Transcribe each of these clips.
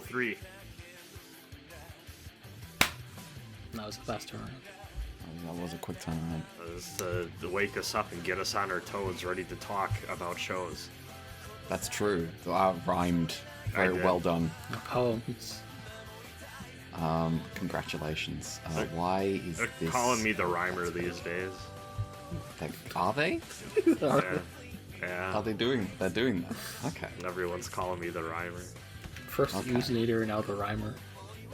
3. That was a fast turnaround. That was a quick turnaround. To wake us up and get us on our toes, ready to talk about shows. That's true. That rhymed. Very well done. Poems. Congratulations. Why is They're this... calling me the rhymer these days. Are they? Yeah. Are they doing? They're doing that. Okay. Everyone's calling me the rhymer. First Usinator, now the rhymer.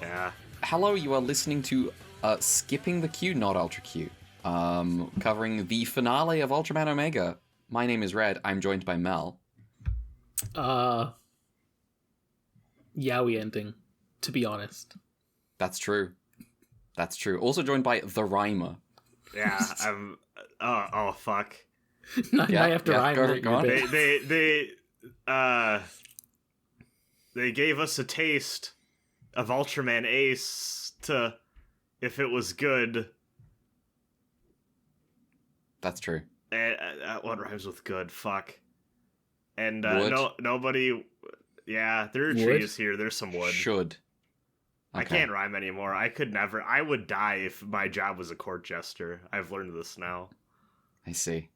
Yeah. Hello, you are listening to Skipping the Q, not Ultra Q. Covering the finale of Ultraman Omega. My name is Red. I'm joined by Mel. Yaoi ending, to be honest. That's true. That's true. Also joined by the Rhymer. Yeah, I'm... Oh, fuck. Now you have to rhyme. Go on. They gave us a taste of Ultraman Ace to... If it was good... That's true. What rhymes with good? Fuck. And nobody... Yeah, there are trees here. There's some wood. Should. Okay. I can't rhyme anymore. I could never... I would die if my job was a court jester. I've learned this now. I see.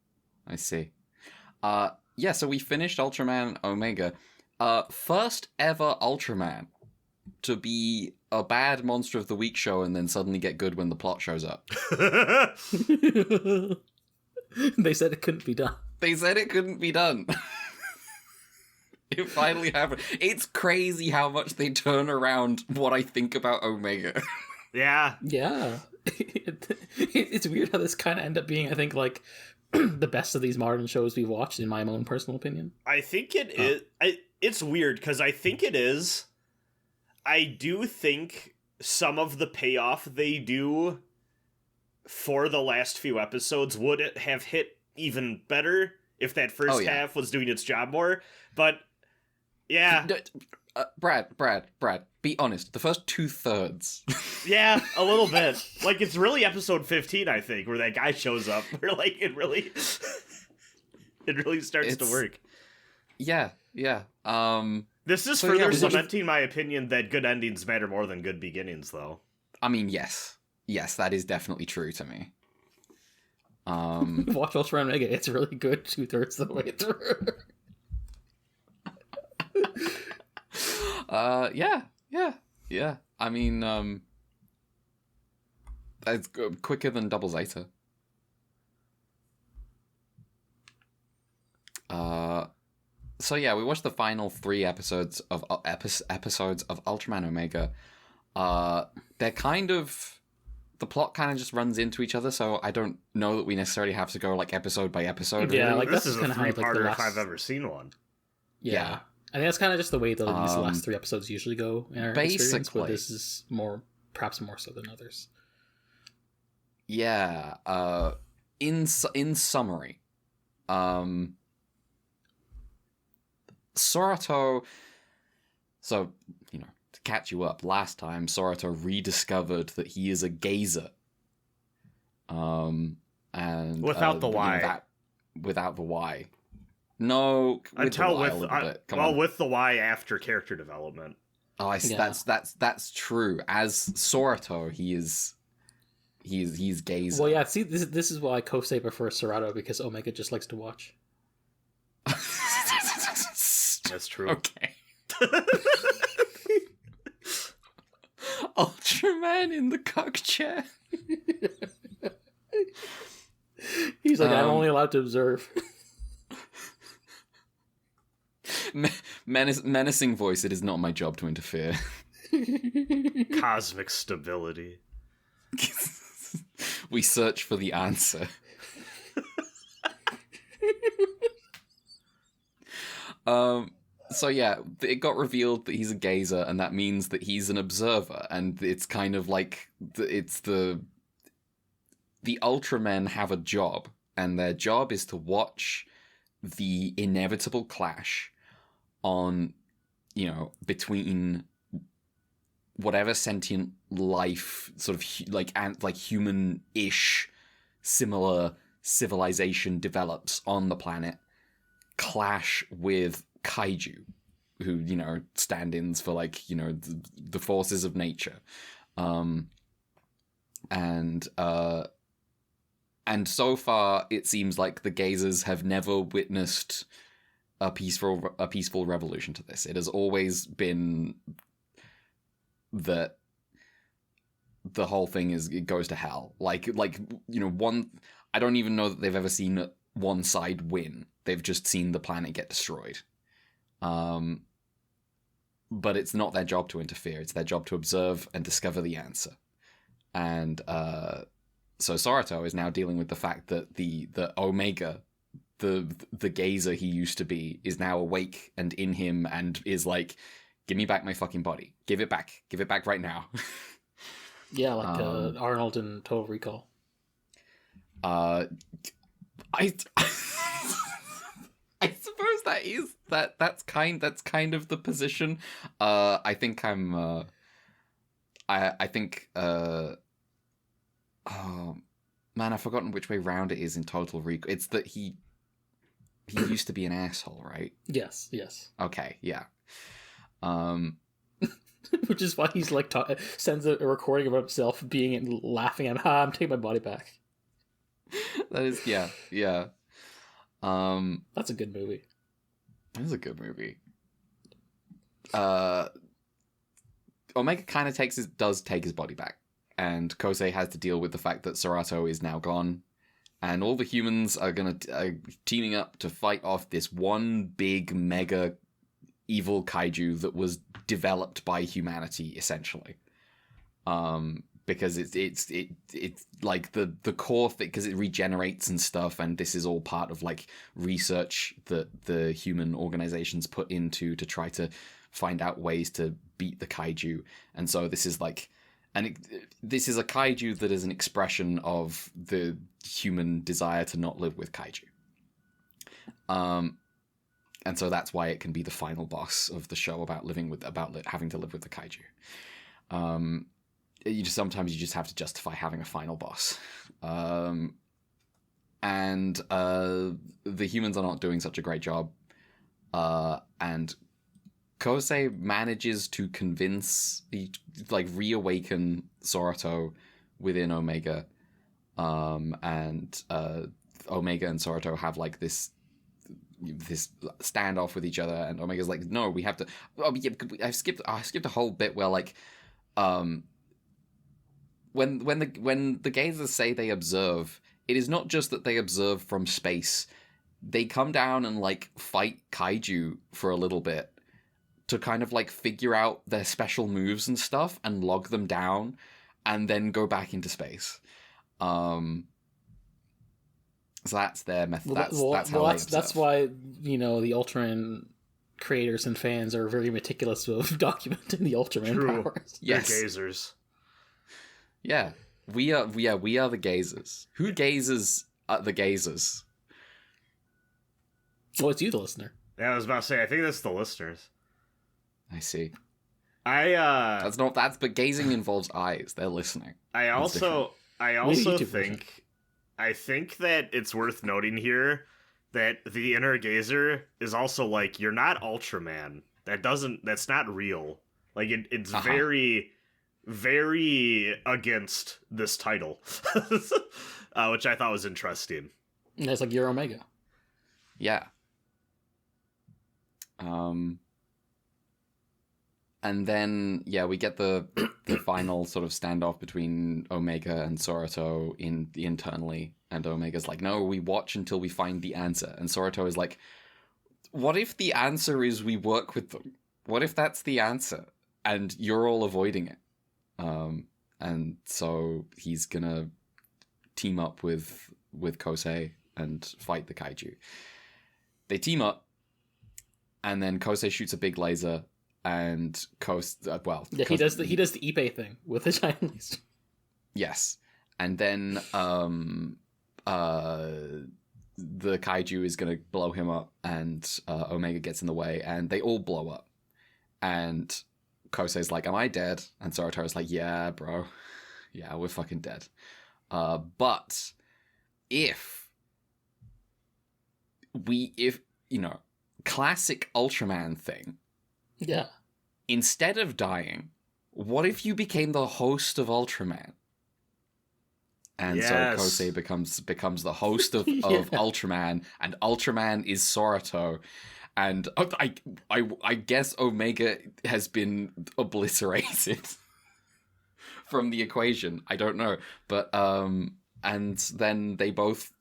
Yeah, so we finished Ultraman Omega. First ever Ultraman to be a bad Monster of the Week show and then suddenly get good when the plot shows up. They said it couldn't be done. It finally happened. It's crazy how much they turn around what I think about Omega. Yeah. Yeah. It's weird how this kind of ended up being, I think, like, the best of these modern shows we've watched, in my own personal opinion. I think it is... It's weird, because I think it is... I do think some of the payoff they do for the last few episodes would have hit even better if that first half was doing its job more, but... Yeah. Brad, be honest. The first 2/3. Yeah, a little bit. Like, it's really episode 15, I think, where that guy shows up. Where, like, it really starts to work. Yeah. This is further cementing my opinion that good endings matter more than good beginnings, though. I mean, yes. Yes, that is definitely true to me. Watch Ultraman Omega. It's really good 2/3 of the way through. Yeah. I mean, it's quicker than Double Zeta. So yeah, we watched the final 3 episodes of Ultraman Omega. They're kind of... The plot kind of just runs into each other, so I don't know that we necessarily have to go, like, episode by episode. Yeah, really. like, this is a kind of how, like, three-parter the if I've ever seen one. Yeah. I think that's kind of just the way these last 3 episodes usually go in our experience, but this is perhaps more so than others. Yeah. In summary, Soroto... So, to catch you up, last time Soroto rediscovered that he is a gazer. And without the Y. Without the Y. No, with the Y after character development. Oh, I see. Yeah. That's true. As Soroto, he's gazer. Well, yeah. See, this is why Kosei prefers Soroto, because Omega just likes to watch. That's true. Okay. Ultraman in the cock chair. He's like, I'm only allowed to observe. Menacing voice, it is not my job to interfere. Cosmic stability. We search for the answer. So yeah, it got revealed that he's a gazer, and that means that he's an observer, and it's kind of like the Ultramen have a job, and their job is to watch the inevitable clash on, between whatever sentient life, sort of like human-ish, similar civilization develops on the planet, clash with Kaiju, who, stand-ins for the forces of nature. And so far it seems like the Gazers have never witnessed a peaceful revolution to this. It has always been that the whole thing it goes to hell. I don't even know that they've ever seen one side win. They've just seen the planet get destroyed. But it's not their job to interfere. It's their job to observe and discover the answer. And so Soroto is now dealing with the fact that the Omega, the gazer he used to be, is now awake and in him, and is like, give me back my fucking body. Give it back right now. Yeah, like Arnold in Total Recall. I I suppose that's kind of the position. I think I'm I think oh man, I've forgotten which way round it is in Total Recall. It's that he used to be an asshole, right? Yes. Okay, yeah. Which is why he's like sends a recording of himself being and laughing at, I'm taking my body back. That is, yeah. That's a good movie. It is a good movie. Omega kind of does take his body back, and Kosei has to deal with the fact that Serato is now gone, and all the humans are teaming up to fight off this one big mega evil kaiju that was developed by humanity, essentially. Because it's like the core thing, because it regenerates and stuff, and this is all part of like research that the human organizations put into to try to find out ways to beat the kaiju. And so this is like, this is a kaiju that is an expression of the human desire to not live with kaiju. And so that's why it can be the final boss of the show about having to live with the kaiju. Sometimes you just have to justify having a final boss. And the humans are not doing such a great job. And Kosei manages to reawaken Soroto within Omega. And Omega and Soroto have like this standoff with each other, and Omega's like, no, we have to. Oh yeah, I skipped a whole bit where like, when the gazers say they observe, it is not just that they observe from space. They come down and like fight kaiju for a little bit to kind of like figure out their special moves and stuff and log them down, and then go back into space. So that's their method. That's why the Ultraman creators and fans are very meticulous of documenting the Ultraman powers. Yes, they're gazers. Yeah, we are the gazers. Who gazes at the gazers? Well, it's you, the listener. Yeah, I was about to say, I think that's the listeners. I see. But gazing involves eyes. They're listening. I also think that it's worth noting here that the inner gazer is also like, you're not Ultraman. That's not real. Like it's very, very against this title, which I thought was interesting. And it's like, you're Omega. Yeah. And then, we get the final sort of standoff between Omega and Soroto internally, and Omega's like, no, we watch until we find the answer. And Soroto is like, what if the answer is we work with them? What if that's the answer and you're all avoiding it? And so he's gonna team up with Kosei and fight the kaiju. They team up, and then Kosei shoots a big laser, and he does the Ippei thing with the giant laser. Yes, and then the kaiju is gonna blow him up, and Omega gets in the way, and they all blow up. And Kosei's like, "Am I dead?" And Sorotaro's like, "Yeah, bro. Yeah, we're fucking dead." But if classic Ultraman thing. Yeah. Instead of dying, what if you became the host of Ultraman? And so Kosei becomes the host of Ultraman, and Ultraman is Soroto. And I guess Omega has been obliterated from the equation. I don't know. But and then they both,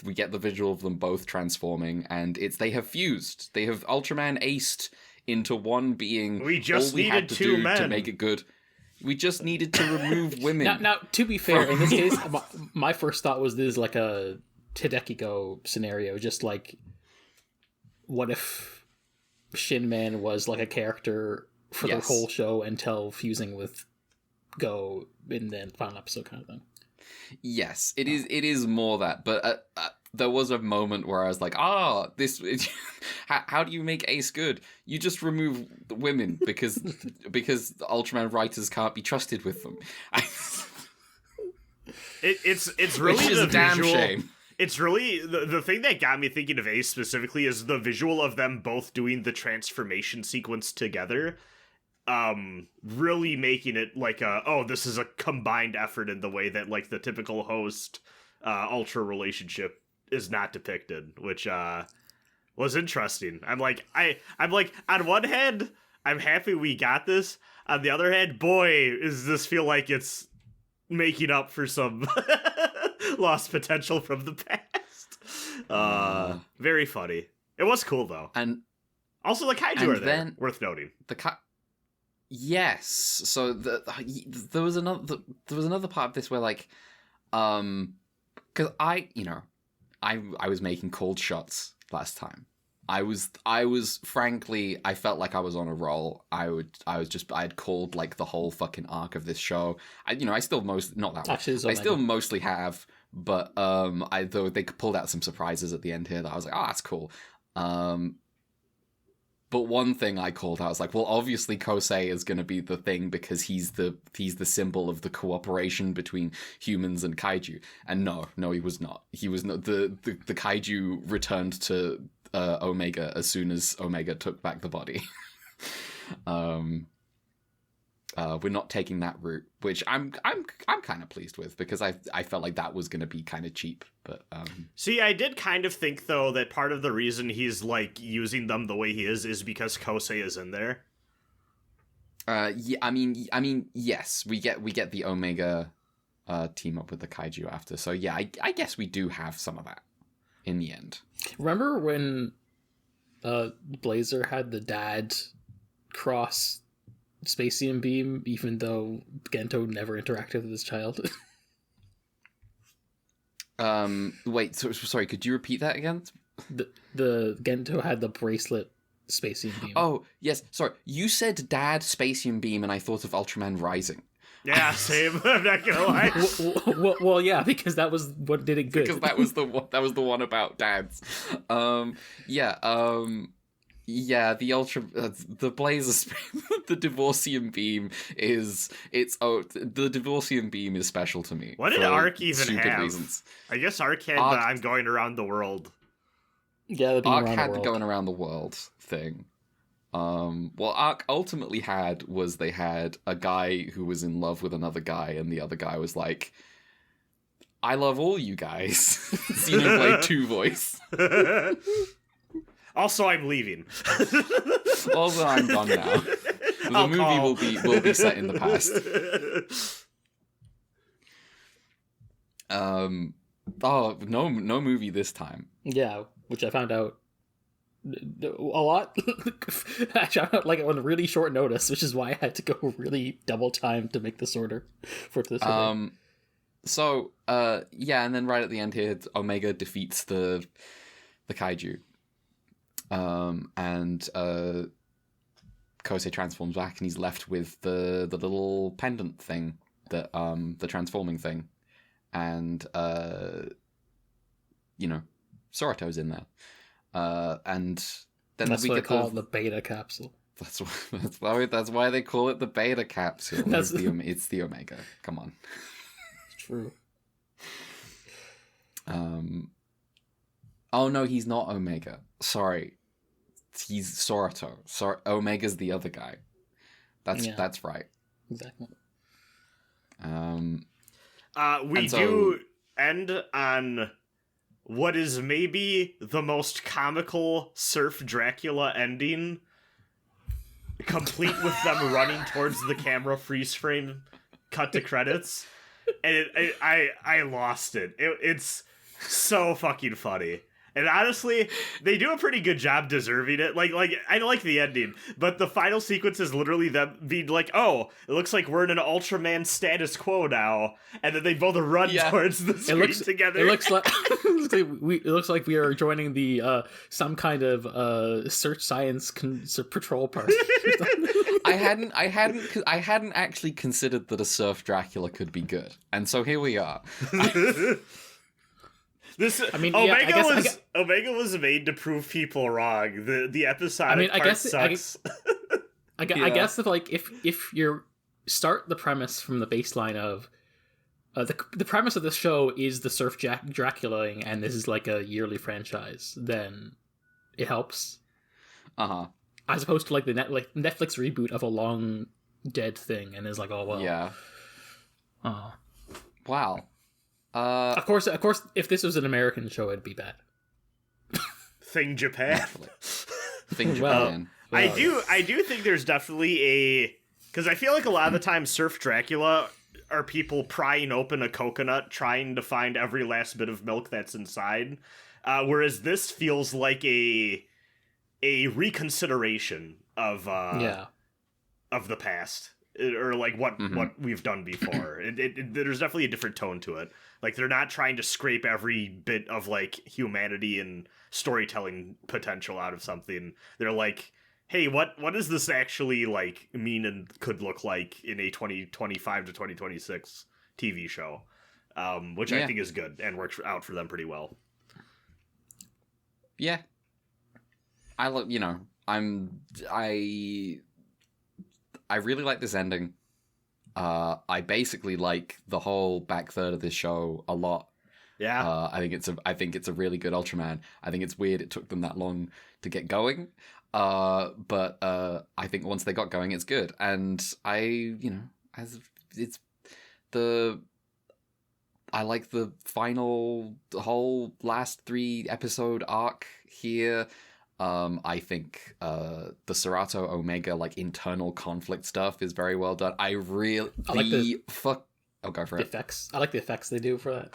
we get the visual of them both transforming, and they have fused. They have Ultraman aced into one being. We just needed two men to make it good. We just needed to remove women. Now, to be fair, in this case, my first thought was this is like a Hideki scenario. Just like, what if Shin Man was like a character for the whole show until fusing with Go in the final episode kind of thing? Yes, it is. It is more that, but there was a moment where I was like, this. How do you make Ace good? You just remove the women because the Ultraman writers can't be trusted with them. It's really Which is a damn shame. It's really the thing that got me thinking of Ace specifically is the visual of them both doing the transformation sequence together. Really making it like this is a combined effort in the way that like the typical host Ultra relationship is not depicted, which was interesting. I'm like on one hand I'm happy we got this, on the other hand, boy, does this feel like it's making up for some lost potential from the past. Very funny. It was cool though. And also the kaiju are there, worth noting. Yes. So there was another part of this where like, because I was making cold shots last time. I was frankly, I felt like I was on a roll. I had called like the whole fucking arc of this show. I still not that way. I still mostly have, but though they pulled out some surprises at the end here that I was like, that's cool. But one thing I called out, I was like, well, obviously Kosei is going to be the thing because he's the symbol of the cooperation between humans and kaiju. And no, he was not. He was not. The kaiju returned to Omega as soon as Omega took back the body. We're not taking that route, which I'm kind of pleased with because I felt like that was going to be kind of cheap. But see, I did kind of think though that part of the reason he's like using them the way he is because Kosei is in there. Yeah, I mean, yes, we get the Omega team up with the kaiju after. So yeah, I guess we do have some of that in the end. Remember when Blazer had the dad cross Spacian beam, even though Gento never interacted with his child? Wait, sorry, could you repeat that again? The Gento had the bracelet Spacian beam. Oh, yes, sorry. You said dad Spacian beam and I thought of Ultraman Rising. Yeah, same. I'm not gonna lie. Well, yeah, because that was what did it good. Because that was the one about dads. Yeah, the Blazer, the Divorcian beam the Divorcian beam is special to me. What did Arc even stupid have? Reasons. I guess Arc had I'm going around the world. Yeah, the beam Arc around had the the world. going around the world thing. What Arc ultimately had was they had a guy who was in love with another guy, and the other guy was like, "I love all you guys." Xenoblade 2 voice. Also, I'm leaving. Also, I'm gone now. The movie will be set in the past. No movie this time. Yeah, which I found out a lot. Actually, I found out like on really short notice, which is why I had to go really double time to make this order for this. So, yeah, and then right at the end here, Omega defeats the Kaiju. And Kosei transforms back, and he's left with the little pendant thing, that the transforming thing, and Sorato's in there, and then that's we what get they call it, the beta capsule. That's why they call it the beta capsule. It's the Omega. Come on. True. Oh no, he's not Omega. Sorry. He's Sorato. Omega's the other guy. That's right. Exactly. We do end on what is maybe the most comical Surf Dracula ending, complete with them running towards the camera, freeze frame, cut to credits, and I lost it. It's so fucking funny. And honestly, they do a pretty good job deserving it. Like I like the ending, but the final sequence is literally them being like, "Oh, it looks like we're in an Ultraman status quo now," and then they both run towards the screen together. It looks like we are joining the some kind of search science patrol part. I hadn't actually considered that a Surf Dracula could be good, and so here we are. Omega was made to prove people wrong. The episodic part sucks. I guess if you start the premise from the baseline of the premise of this show is the Surf Dracula-ing, and this is like a yearly franchise, then it helps. As opposed to like the Netflix reboot of a long dead thing, and is like, oh well. Yeah. Wow. Of course, if this was an American show, it'd be bad. Thing Japan. Thing Japan. I do think there's definitely because I feel like a lot of the time Surf Dracula are people prying open a coconut, trying to find every last bit of milk that's inside, whereas this feels like a reconsideration of the past, or like what we've done before. There's definitely a different tone to it. Like, they're not trying to scrape every bit of, like, humanity and storytelling potential out of something. They're like, hey, what does this actually, like, mean and could look like in a 2025 to 2026 TV show? Which I think is good and works out for them pretty well. Yeah. I really like this ending. I basically like the whole back third of this show a lot. Yeah. I think it's a really good Ultraman. I think it's weird it took them that long to get going. But I think once they got going, it's good. And I like the whole last 3 episode arc here. I think the Sorato Omega like internal conflict stuff is very well done. go for it. Effects. I like the effects they do for that.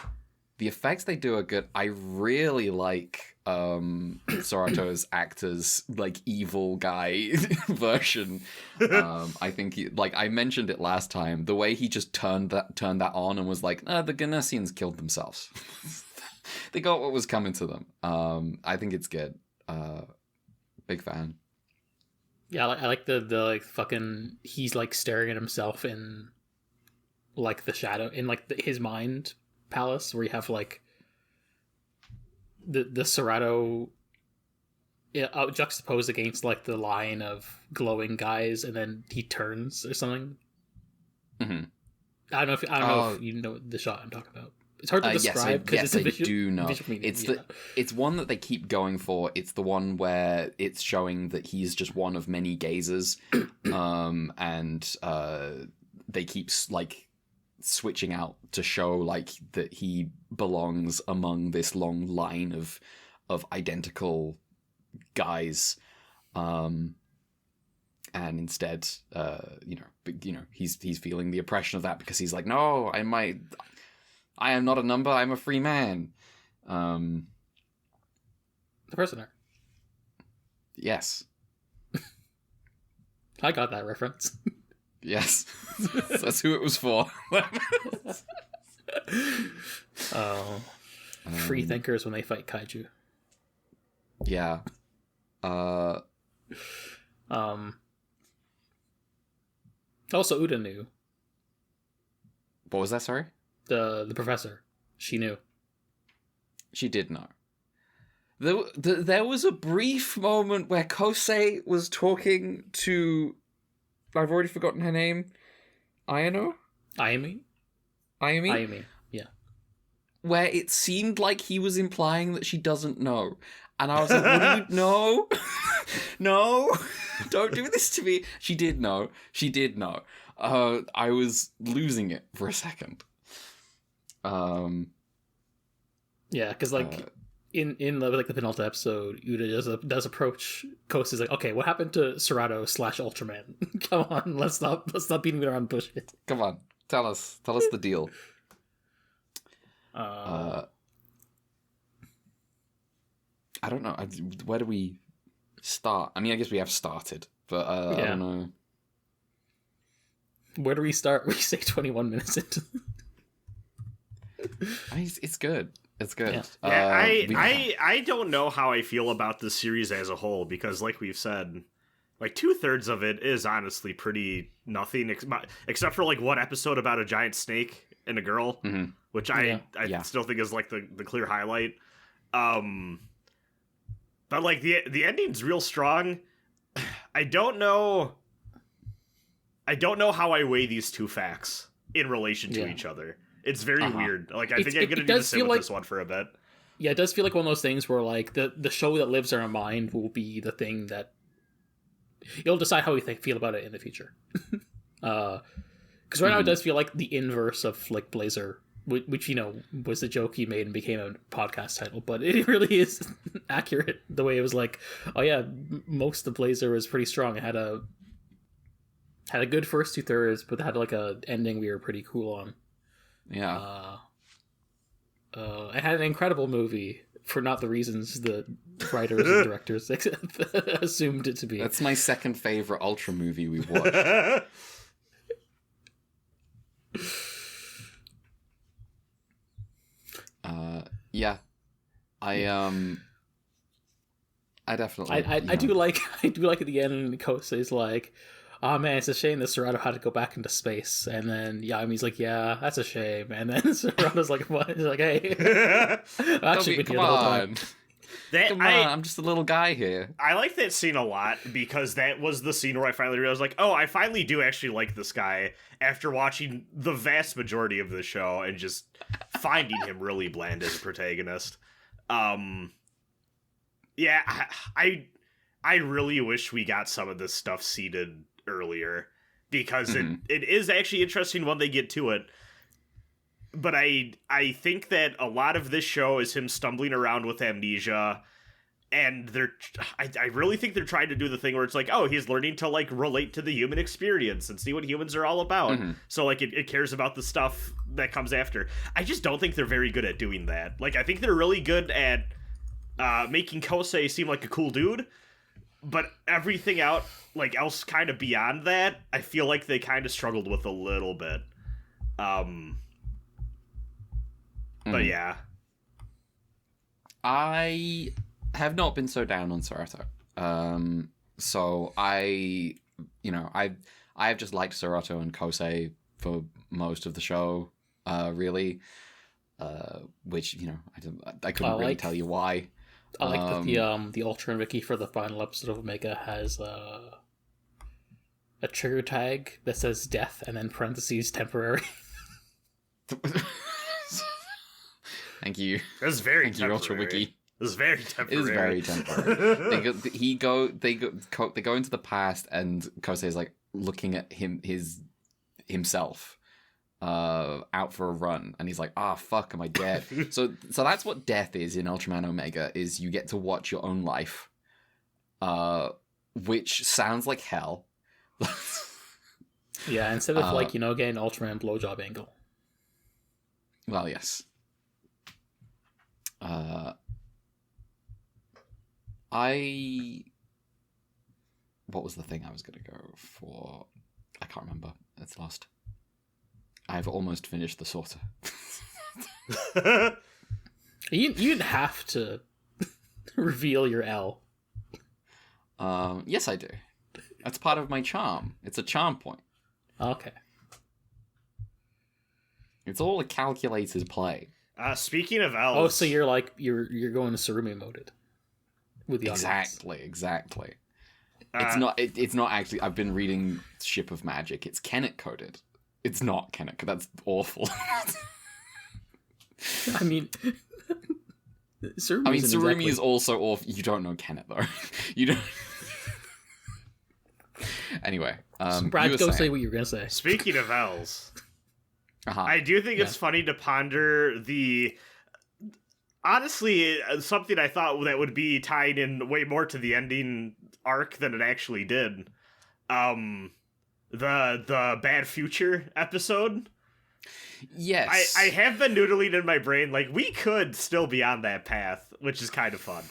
The effects they do are good. I really like Sorato's actor's like evil guy version. I think I mentioned it last time. The way he just turned that on and was like, the Ganessians killed themselves. They got what was coming to them. I think it's good. Big fan. Yeah, I like the like fucking he's like staring at himself in like the shadow in like his mind palace where you have like the Sorato juxtaposed against like the line of glowing guys, and then he turns or something. Mm-hmm. I don't know if you know the shot I'm talking about. It's hard to describe because it's a visual. I do know. It's one that they keep going for. It's the one where it's showing that he's just one of many gazers, and they keep like switching out to show like that he belongs among this long line of identical guys, and instead, he's feeling the oppression of that because he's like, no, I am not a number, I'm a free man. The prisoner. Yes. I got that reference. Yes. That's who it was for. Free thinkers when they fight kaiju. Yeah. Also, Uda knew. What was that, sorry? The professor. She knew. She did know. There was a brief moment where Kosei was talking to... I've already forgotten her name. Ayano? Ayami? Ayami? Yeah. Where it seemed like he was implying that she doesn't know. And I was like, what do you know? No, don't do this to me. She did know. I was losing it for a second. Yeah, because in the penultimate episode, Uda does approach Kosei's like, okay, what happened to Serato / Ultraman? Come on, let's stop beating around the bush. Come on, tell us the deal. I don't know. Where do we start? I mean, I guess we have started, but I don't know. Where do we start? We say 21 minutes into. It's good. It's good. Yeah, I don't know how I feel about this series as a whole because, like we've said, like 2/3 of it is honestly pretty nothing, except for like one episode about a giant snake and a girl, which I still think is like the clear highlight. But like the ending's real strong. I don't know how I weigh these two facts in relation to each other. It's very weird. Like I think I'm gonna need to sit with this one for a bit. Yeah, it does feel like one of those things where like the show that lives in our mind will be the thing that you'll decide how we feel about it in the future. Because right now it does feel like the inverse of like Blazer, which was the joke he made and became a podcast title, but it really is accurate the way it was like, oh yeah, most of Blazer was pretty strong. It had a good first 2/3, but it had like a ending we were pretty cool on. Yeah. It had an incredible movie for not the reasons the writers and directors assumed it to be. That's my second favorite Ultra movie we've watched. Yeah. I definitely I do like at the end Kosei's like, oh man, it's a shame that Serato had to go back into space. And then Yami's like, yeah, that's a shame. And then Serato's like, what? He's like, hey. I've actually been here the whole time. Come on, I'm just a little guy here. I like that scene a lot because that was the scene where I finally realized, like, oh, I finally do actually like this guy after watching the vast majority of the show and just finding him really bland as a protagonist. Yeah, I really wish we got some of this stuff seeded earlier because it is actually interesting when they get to it. But I think that a lot of this show is him stumbling around with amnesia, and I really think they're trying to do the thing where it's like, oh, he's learning to like relate to the human experience and see what humans are all about. So like it cares about the stuff that comes after. I just don't think they're very good at doing that. Like I think they're really good at making Kosei seem like a cool dude, but everything else kind of beyond that, I feel like they kind of struggled with a little bit. But yeah. I have not been so down on Serato. So I've just liked Serato and Kosei for most of the show, really. Which, I couldn't really tell you why. I like that the Ultraman Wiki for the final episode of Omega has a trigger tag that says death and then parentheses temporary. Thank you. That's very Thank you, Ultra Wiki. It's very temporary. It is very temporary. They go into the past, and Kosei's like looking at himself out for a run, and he's like, fuck, am I dead? so that's what death is in Ultraman Omega, is you get to watch your own life, which sounds like hell. Yeah, instead of getting Ultraman blowjob angle. Well, yes. What was the thing I was going to go for? I can't remember. It's lost. I've almost finished the sorter. You didn't have to reveal your L. Yes, I do. That's part of my charm. It's a charm point. Okay. It's all a calculated play. Speaking of elves... Oh, so you're like, you're going to Surumi moded. With the audience. Exactly. It's not actually... I've been reading Ship of Magic. It's Kennet coded. It's not Kennet. That's awful. I mean... Surumi is also awful. You don't know Kennet, though. You don't... Anyway, Brad, go say what you were going to say. Speaking of elves... Uh-huh. I do think it's funny to ponder the... Honestly, something I thought that would be tied in way more to the ending arc than it actually did. The Bad Future episode. Yes. I have been noodling in my brain, like, we could still be on that path, which is kind of fun.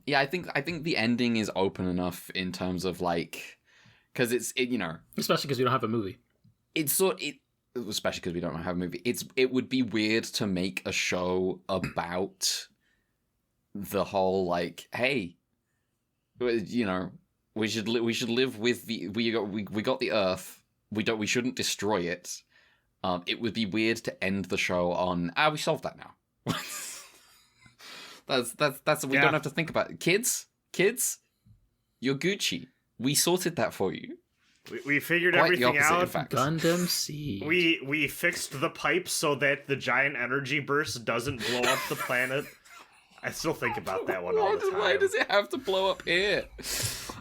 Yeah, I think the ending is open enough in terms of, like... Because you know... Especially because we don't have a movie. Especially because we don't have a movie. It would be weird to make a show about the whole, like, hey, you know, we should live with the we got the Earth. We shouldn't destroy it. It would be weird to end the show on we solved that now. that's we don't have to think about it. Kids, you're Gucci. We sorted that for you. We figured everything out. Gundam Seed. We fixed the pipes so that the giant energy burst doesn't blow up the planet. I still think about that one all the time. Why does it have to blow up here?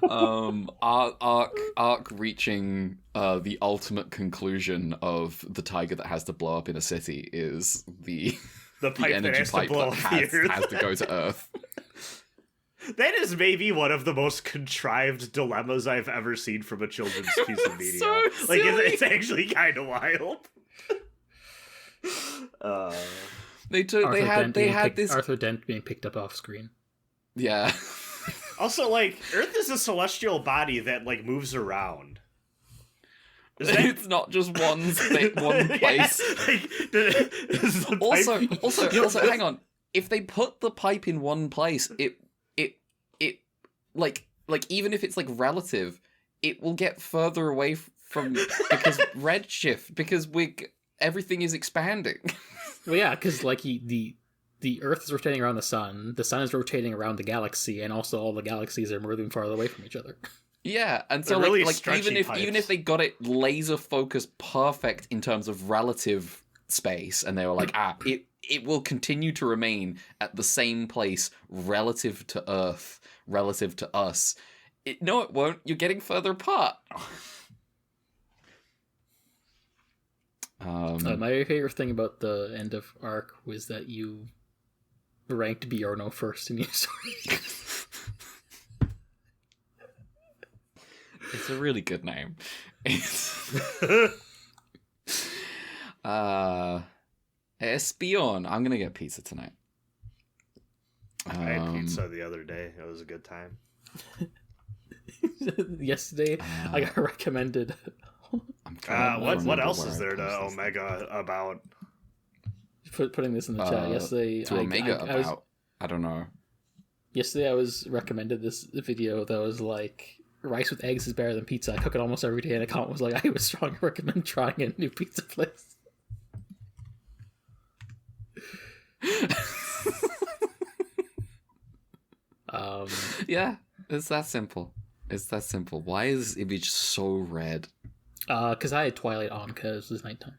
Arc reaching the ultimate conclusion of the tiger that has to blow up in a city is the pipe energy pipe that has to go to Earth. That is maybe one of the most contrived dilemmas I've ever seen from a children's piece of media. So like, it's actually kind of wild. They had this Arthur Dent being picked up off screen. Yeah. Also, like, Earth is a celestial body that, like, moves around. It's not just one place. Also, hang on. If they put the pipe in one place, it like even if it's like relative, it will get further away from because redshift because everything is expanding. Well, yeah, because like the Earth is rotating around the sun is rotating around the galaxy, and also all the galaxies are moving farther away from each other. Yeah, and so really like even if they got it laser focused perfect in terms of relative space, and they were like, it will continue to remain at the same place relative to Earth, relative to us. No, it won't. You're getting further apart. My favorite thing about the end of Arc was that you ranked Bjorno first in your story. It's a really good name. Espion. I'm gonna get pizza tonight. I had pizza the other day. It was a good time. Yesterday, I got recommended. What else is there to Omega about? Putting this in the chat. Yesterday, I don't know. Yesterday, I was recommended this video that was like, rice with eggs is better than pizza. I cook it almost every day, and a comment was like, I would strongly recommend trying a new pizza place. Yeah, it's that simple. Why is Image so red? Because I had Twilight on because it was nighttime.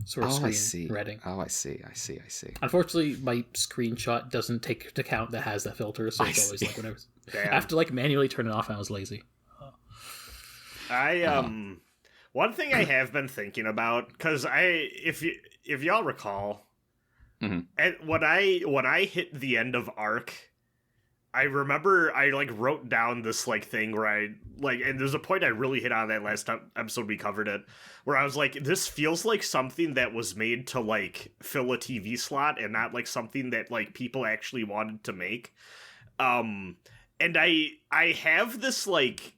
Sort of screen redding. I see. Unfortunately, my screenshot doesn't take into account that has that filter, so it's always like whenever I have to like manually turn it off, and I was lazy. One thing I have been thinking about, because if y'all recall, and when I hit the end of Arc, I remember I like wrote down this like thing where I like, and there's a point I really hit on that last episode we covered it, where I was like, this feels like something that was made to like fill a TV slot and not like something that like people actually wanted to make. And I have this like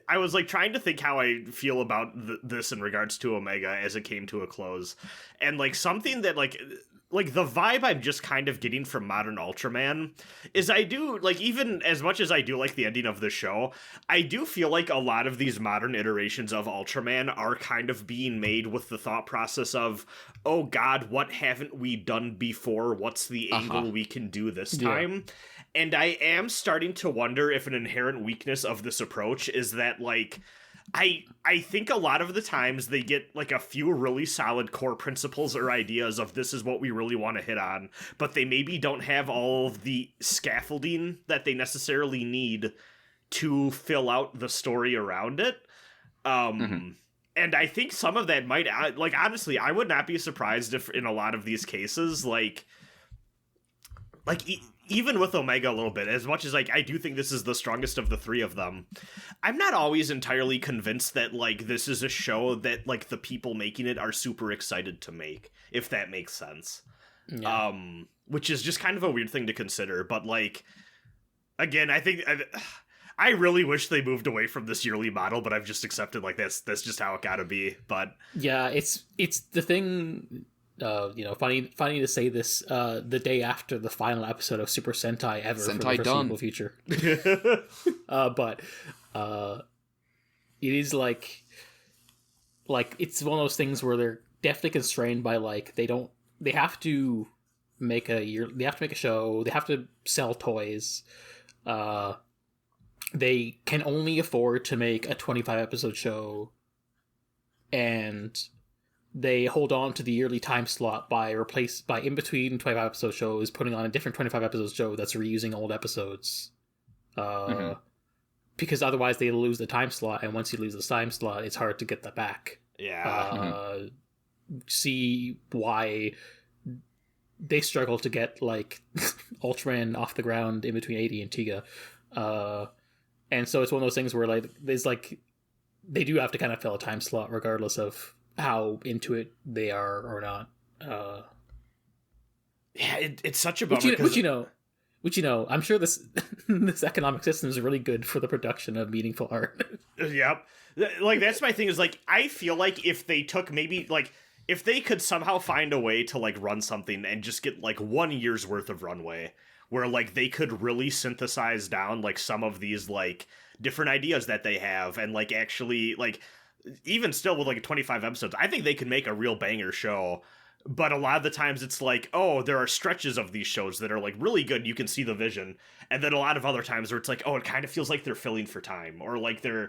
I was like trying to think how I feel about this in regards to Omega as it came to a close, and like something that like the vibe I'm just kind of getting from modern Ultraman is I do like, even as much as I do like the ending of the show, I do feel like a lot of these modern iterations of Ultraman are kind of being made with the thought process of, oh god, what haven't we done before? What's the angle we can do this time? And I am starting to wonder if an inherent weakness of this approach is that, like, I think a lot of the times they get, like, a few really solid core principles or ideas of this is what we really want to hit on, but they maybe don't have all of the scaffolding that they necessarily need to fill out the story around it. And I think some of that might, like, honestly, I would not be surprised if in a lot of these cases, even with Omega a little bit, as much as like I do think this is the strongest of the three of them, I'm not always entirely convinced that like this is a show that like the people making it are super excited to make, if that makes sense. Yeah. Which is just kind of a weird thing to consider, but like again, I think I really wish they moved away from this yearly model, but I've just accepted like that's just how it gotta be. But yeah, it's the thing. Funny to say this the day after the final episode of Super Sentai ever for the foreseeable future. But it is like it's one of those things where they're definitely constrained by like they have to make a show, they have to sell toys. They can only afford to make a 25 episode show, and they hold on to the yearly time slot by in between 25 episode shows, putting on a different 25 episode show that's reusing old episodes. Because otherwise they lose the time slot, and once you lose the time slot, it's hard to get that back. Yeah. See why they struggle to get like Ultraman off the ground in between 80 and Tiga. And so it's one of those things where like there's like they do have to kind of fill a time slot regardless of how into it they are or not. Yeah, it's such a bummer. Which I'm sure this this economic system is really good for the production of meaningful art. Yep. Like that's my thing is like I feel like if they took maybe like if they could somehow find a way to like run something and just get like 1 year's worth of runway where like they could really synthesize down like some of these like different ideas that they have, and like actually like even still with like 25 episodes, I think they could make a real banger show. But a lot of the times it's like, oh, there are stretches of these shows that are like really good. You can see the vision. And then a lot of other times where it's like, oh, it kind of feels like they're filling for time, or like they're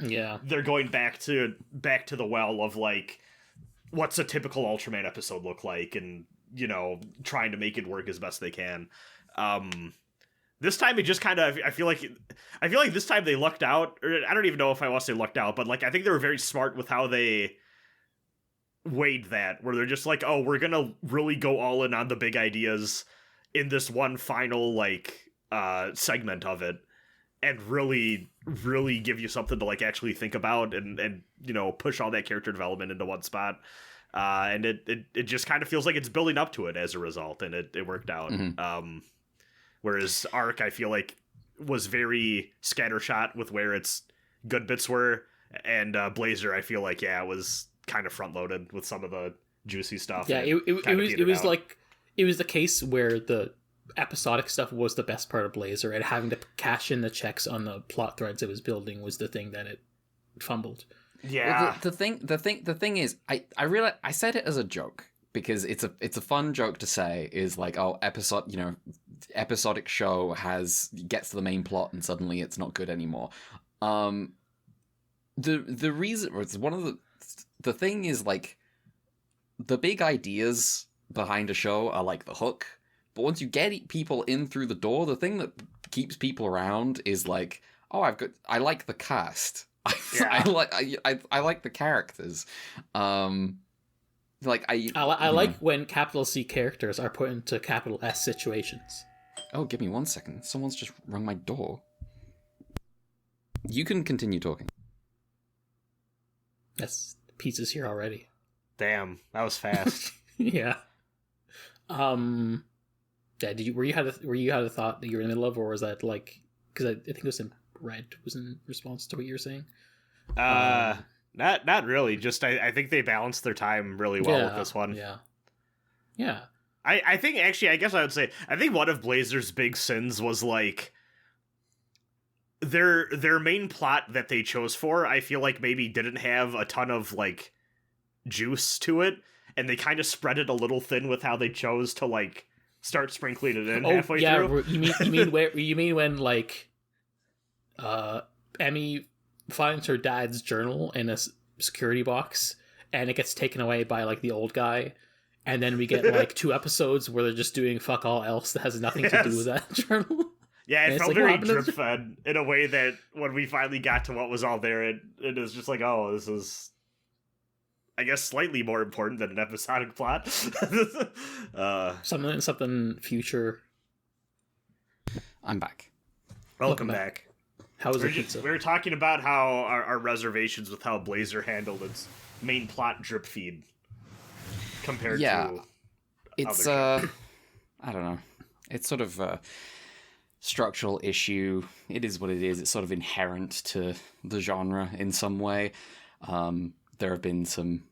going back to the well of like, what's a typical Ultraman episode look like? And, you know, trying to make it work as best they can. This time it just kind of, I feel like this time they lucked out, or I don't even know if I want to say lucked out, but like, I think they were very smart with how they weighed that, where they're just like, oh, we're gonna really go all in on the big ideas in this one final like segment of it, and really give you something to like actually think about, and you know, push all that character development into one spot. And it just kind of feels like it's building up to it as a result, and it worked out. Whereas Arc, I feel like, was very scattershot with where its good bits were, and Blazer, I feel like, it was kind of front loaded with some of the juicy stuff. Yeah, it was like it was the case where the episodic stuff was the best part of Blazer, and having to cash in the checks on the plot threads it was building was the thing that it fumbled. Yeah. Well, the thing is, I realize I said it as a joke because it's a fun joke to say, is like, oh, episodic show gets to the main plot and suddenly it's not good anymore. The reason, or it's one of the thing is like the big ideas behind a show are like the hook, but once you get people in through the door, the thing that keeps people around is like, oh, I like the cast. I like the characters. I like when capital C characters are put into capital S situations. Oh, give me 1 second. Someone's just rung my door. You can continue talking. That's pizza's here already. Damn, that was fast. Yeah. Yeah. Were you had a thought that you were in the middle of, or was that like, because I think it was in red was in response to what you were saying? Not really. Just I think they balanced their time really well with this one. Yeah. I think actually, I guess I would say, I think one of Blazer's big sins was like their main plot that they chose for. I feel like maybe didn't have a ton of like juice to it, and they kind of spread it a little thin with how they chose to like start sprinkling it in halfway through. You mean when like Emmy finds her dad's journal in a security box, and it gets taken away by like the old guy. And then we get like 2 episodes where they're just doing fuck all else that has nothing to do with that journal. Yeah, And it it's felt like, very what happened to drip-fed in a way that when we finally got to what was all there, it is just like, oh, this is, I guess, slightly more important than an episodic plot. Something future. I'm back. Welcome back. How was the pizza? We were talking about how our reservations with how Blazer handled its main plot drip feed compared to it's other I don't know. It's sort of a structural issue. It is what it is. It's sort of inherent to the genre in some way. There have been some,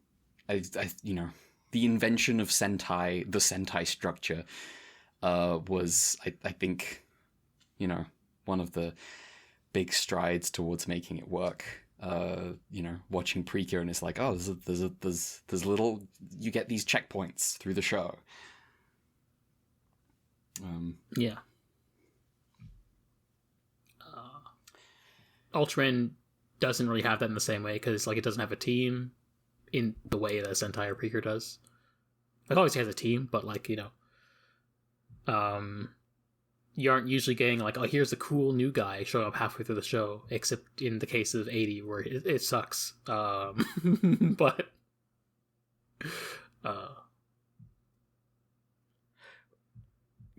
the invention of Sentai, the Sentai structure, was I think, one of the big strides towards making it work. Watching Precure, and it's like, oh, there's little, you get these checkpoints through the show. Yeah. Ultraman doesn't really have that in the same way, because like it doesn't have a team in the way that Sentai or Precure does. It obviously has a team, but like, you aren't usually getting like, oh, here's a cool new guy showing up halfway through the show, except in the case of 80 where it sucks. But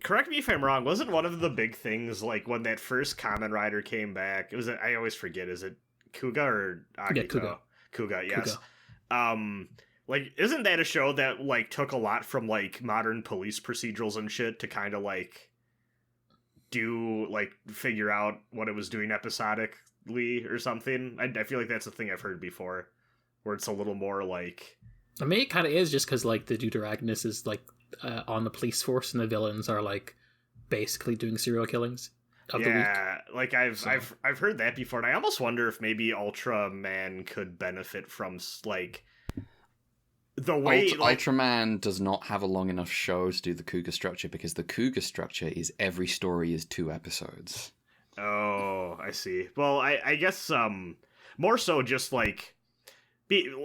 correct me if I'm wrong, wasn't one of the big things like when that first Kamen Rider came back, it was, I always forget, is it Kuga or Agito? Yeah, Kuga, yes. Like, isn't that a show that like took a lot from like modern police procedurals and shit to kind of like do like figure out what it was doing episodically or something? I feel like that's a thing I've heard before, where it's a little more like, I mean, it kind of is, just because like the deuteragonist is like on the police force, and the villains are like basically doing serial killings of the week. Yeah, like I've heard that before, and I almost wonder if maybe Ultraman could benefit from like the way Ultraman does not have a long enough show to do the Kuga structure, because the Kuga structure is every story is 2 episodes. Oh, I see. Well, I guess more so just like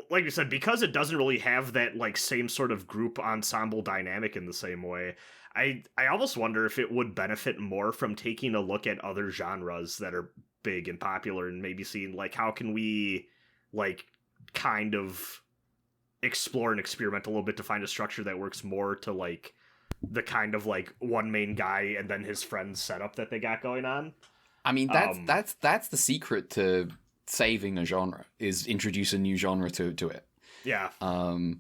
like you said, because it doesn't really have that like same sort of group ensemble dynamic in the same way. I almost wonder if it would benefit more from taking a look at other genres that are big and popular, and maybe seeing like how can we like kind of explore and experiment a little bit to find a structure that works more to like the kind of like one main guy and then his friends setup that they got going on. I mean, that's the secret to saving a genre, is introduce a new genre to it. Yeah. And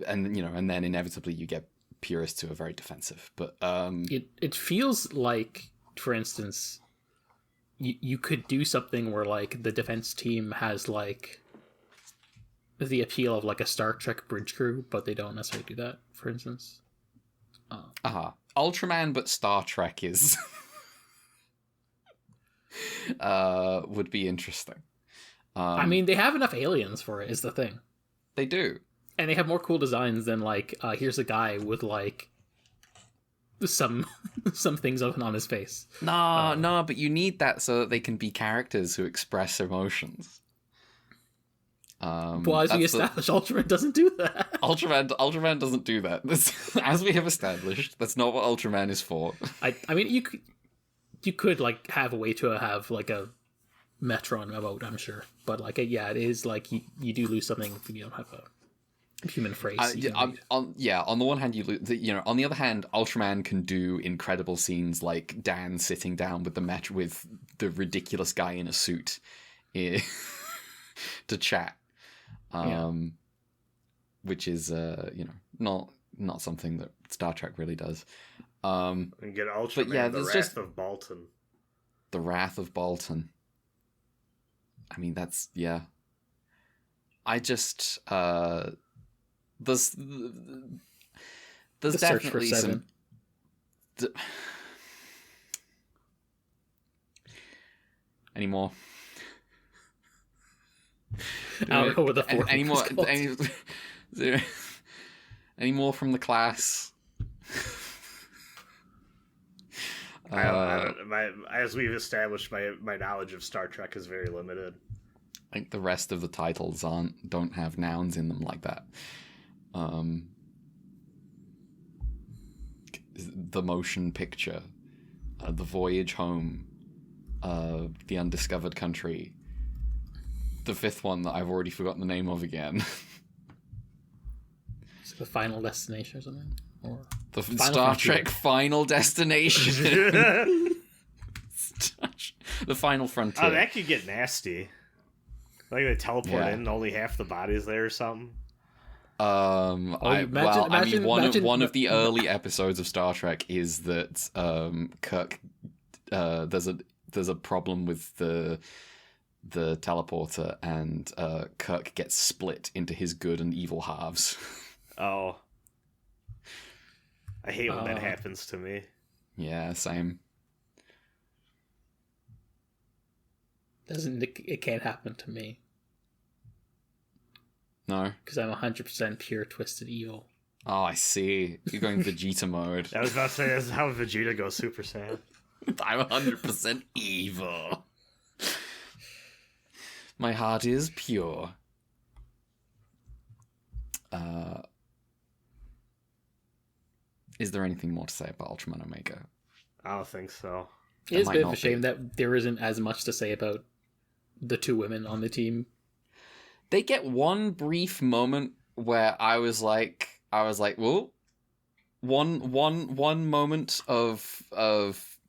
then inevitably you get purists who are very defensive. But it feels like, for instance, you could do something where like the defense team has like the appeal of like a Star Trek bridge crew, but they don't necessarily do that, for instance. Ultraman but Star Trek is would be interesting. I mean, they have enough aliens for it, is the thing. They do. And they have more cool designs than like here's a guy with like some things on his face. No, but you need that so that they can be characters who express emotions. Well, as we established, Ultraman doesn't do that. Ultraman doesn't do that. As we have established, that's not what Ultraman is for. I mean, you could like have a way to have like a Metron about, I'm sure, but like it is like you do lose something if you don't have a human phrase. On the one hand, you lose. On the other hand, Ultraman can do incredible scenes like Dan sitting down with with the ridiculous guy in a suit to chat. Which is not something that Star Trek really does. And get Ultraman, the Wrath of Baltan. The Wrath of Baltan. I mean, that's, yeah. I just, there's The search for definitely Seven. Any more? I don't know what the fourth Any one more? is called. Any more from the class? I don't, as we've established, my knowledge of Star Trek is very limited. I think the rest of the titles don't have nouns in them like that. The Motion Picture, The Voyage Home, The Undiscovered Country. The fifth one that I've already forgotten the name of again. Is it the Final Destination or something? Or The Final Star Frontier. Trek Final Destination. The Final Frontier. Oh, that could get nasty. Like they teleport Yeah. in, and only half the body's there or something. One of the early episodes of Star Trek is that Kirk, there's a problem with the teleporter, and Kirk gets split into his good and evil halves. Oh, I hate when that happens to me. Yeah, same. It can't happen to me No. because I'm 100% pure twisted evil. Oh, I see. You're going Vegeta mode. I was about to say that's how Vegeta goes Super Saiyan. I'm 100% evil. My heart is pure. Is there anything more to say about Ultraman Omega? I don't think so. It is a might bit of not a shame be. that there isn't as much to say about the two women on the team. They get one brief moment where I was like, whoa. One moment of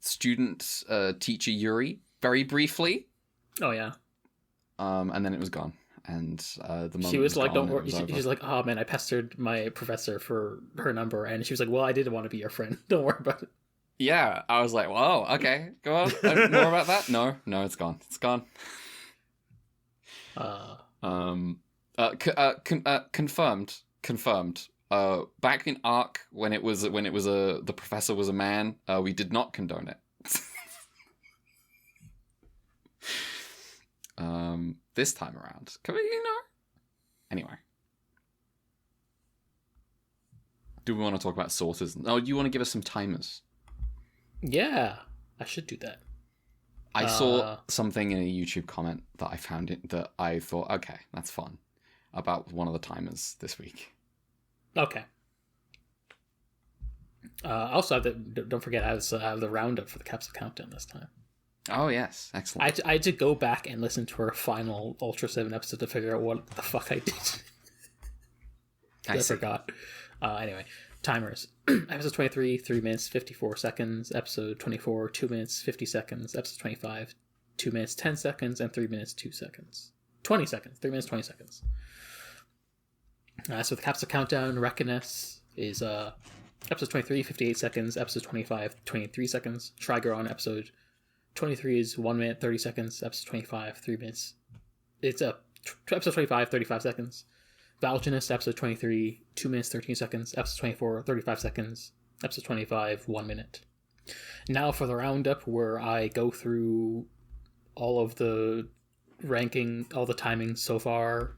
student teacher Yuri, very briefly. Oh yeah, and then it was gone. And the moment she was like, gone, "Don't it worry." was over. She's like, "Oh man, I pestered my professor for her number," and she was like, "Well, I didn't want to be your friend. Don't worry about it." Yeah, I was like, "Whoa, okay, go on." More about that? No, it's gone. It's gone. Confirmed. Back in Arc, when it was the professor was a man, we did not condone it. This time around, can we, Anyway, do we want to talk about sources? Oh, do you want to give us some timers? Yeah, I should do that. I saw something in a YouTube comment that I found it that I thought, okay, that's fun, about one of the timers this week. Okay. Also, don't forget, I have the roundup for the Capsule Countdown this time. Oh yes, excellent. I had to go back and listen to our final Ultra 7 episode to figure out what the fuck I did. I forgot. Anyway, timers. Episode 23, 3 minutes 54 seconds. Episode 24, 2 minutes 50 seconds. Episode 25, 2 minutes 10 seconds, and 3 minutes 2 seconds. 20 seconds. 3 minutes 20 seconds. So the Capsule Countdown, Reckoness, is episode 23, 58 seconds. Episode 25, 23 seconds. Trigon, episode 23 is 1 minute 30 seconds. Episode 25, 3 minutes. It's episode 25, 35 seconds. Valgenist, episode 23, 2 minutes 13 seconds. Episode 24, 35 seconds. Episode 25, 1 minute. Now for the roundup, where I go through all of the ranking, all the timings so far,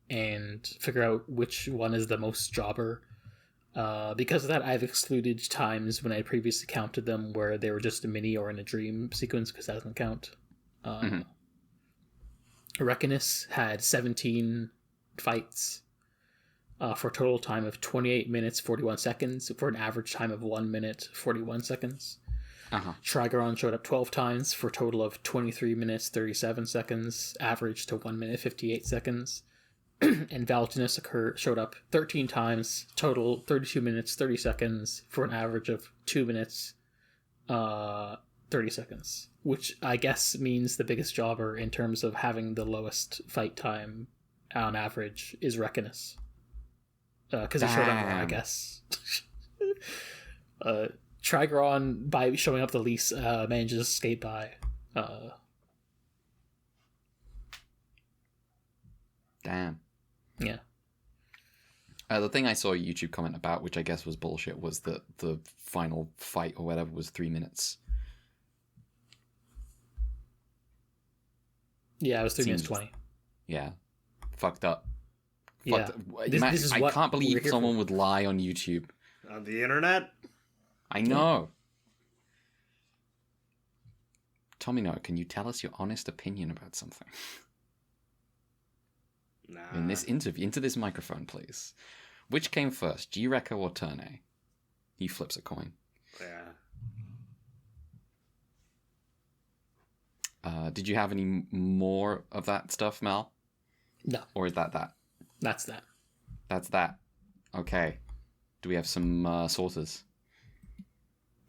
and figure out which one is the most jobber. Because of that, I've excluded times when I previously counted them where they were just a mini or in a dream sequence, because that doesn't count. Reckoness had 17 fights for a total time of 28 minutes 41 seconds for an average time of 1 minute 41 seconds. Trigon showed up 12 times for a total of 23 minutes 37 seconds, average to 1 minute 58 seconds. And Valgenus showed up 13 times, total 32 minutes 30 seconds for an average of 2 minutes 30 seconds, which I guess means the biggest jobber in terms of having the lowest fight time on average is Reckoness. Because he showed up more, I guess. Trigon, by showing up the least, manages to skate by. Damn. Yeah. The thing I saw a YouTube comment about, which I guess was bullshit, was that the final fight or whatever was 3 minutes. Yeah, it was 3 minutes Seems- 20. Yeah. Fucked up. Yeah. Fucked up. This is I what can't we're believe here someone for. would lie on YouTube. On the internet? I know. Tomino, can you tell us your honest opinion about something? Nah. In this interview, into this microphone, please. Which came first, G-Rekka or Turne? He flips a coin. Yeah. Did you have any more of that stuff, Mel? No, Or is that? that's that. That's that. Okay. Do we have some sources?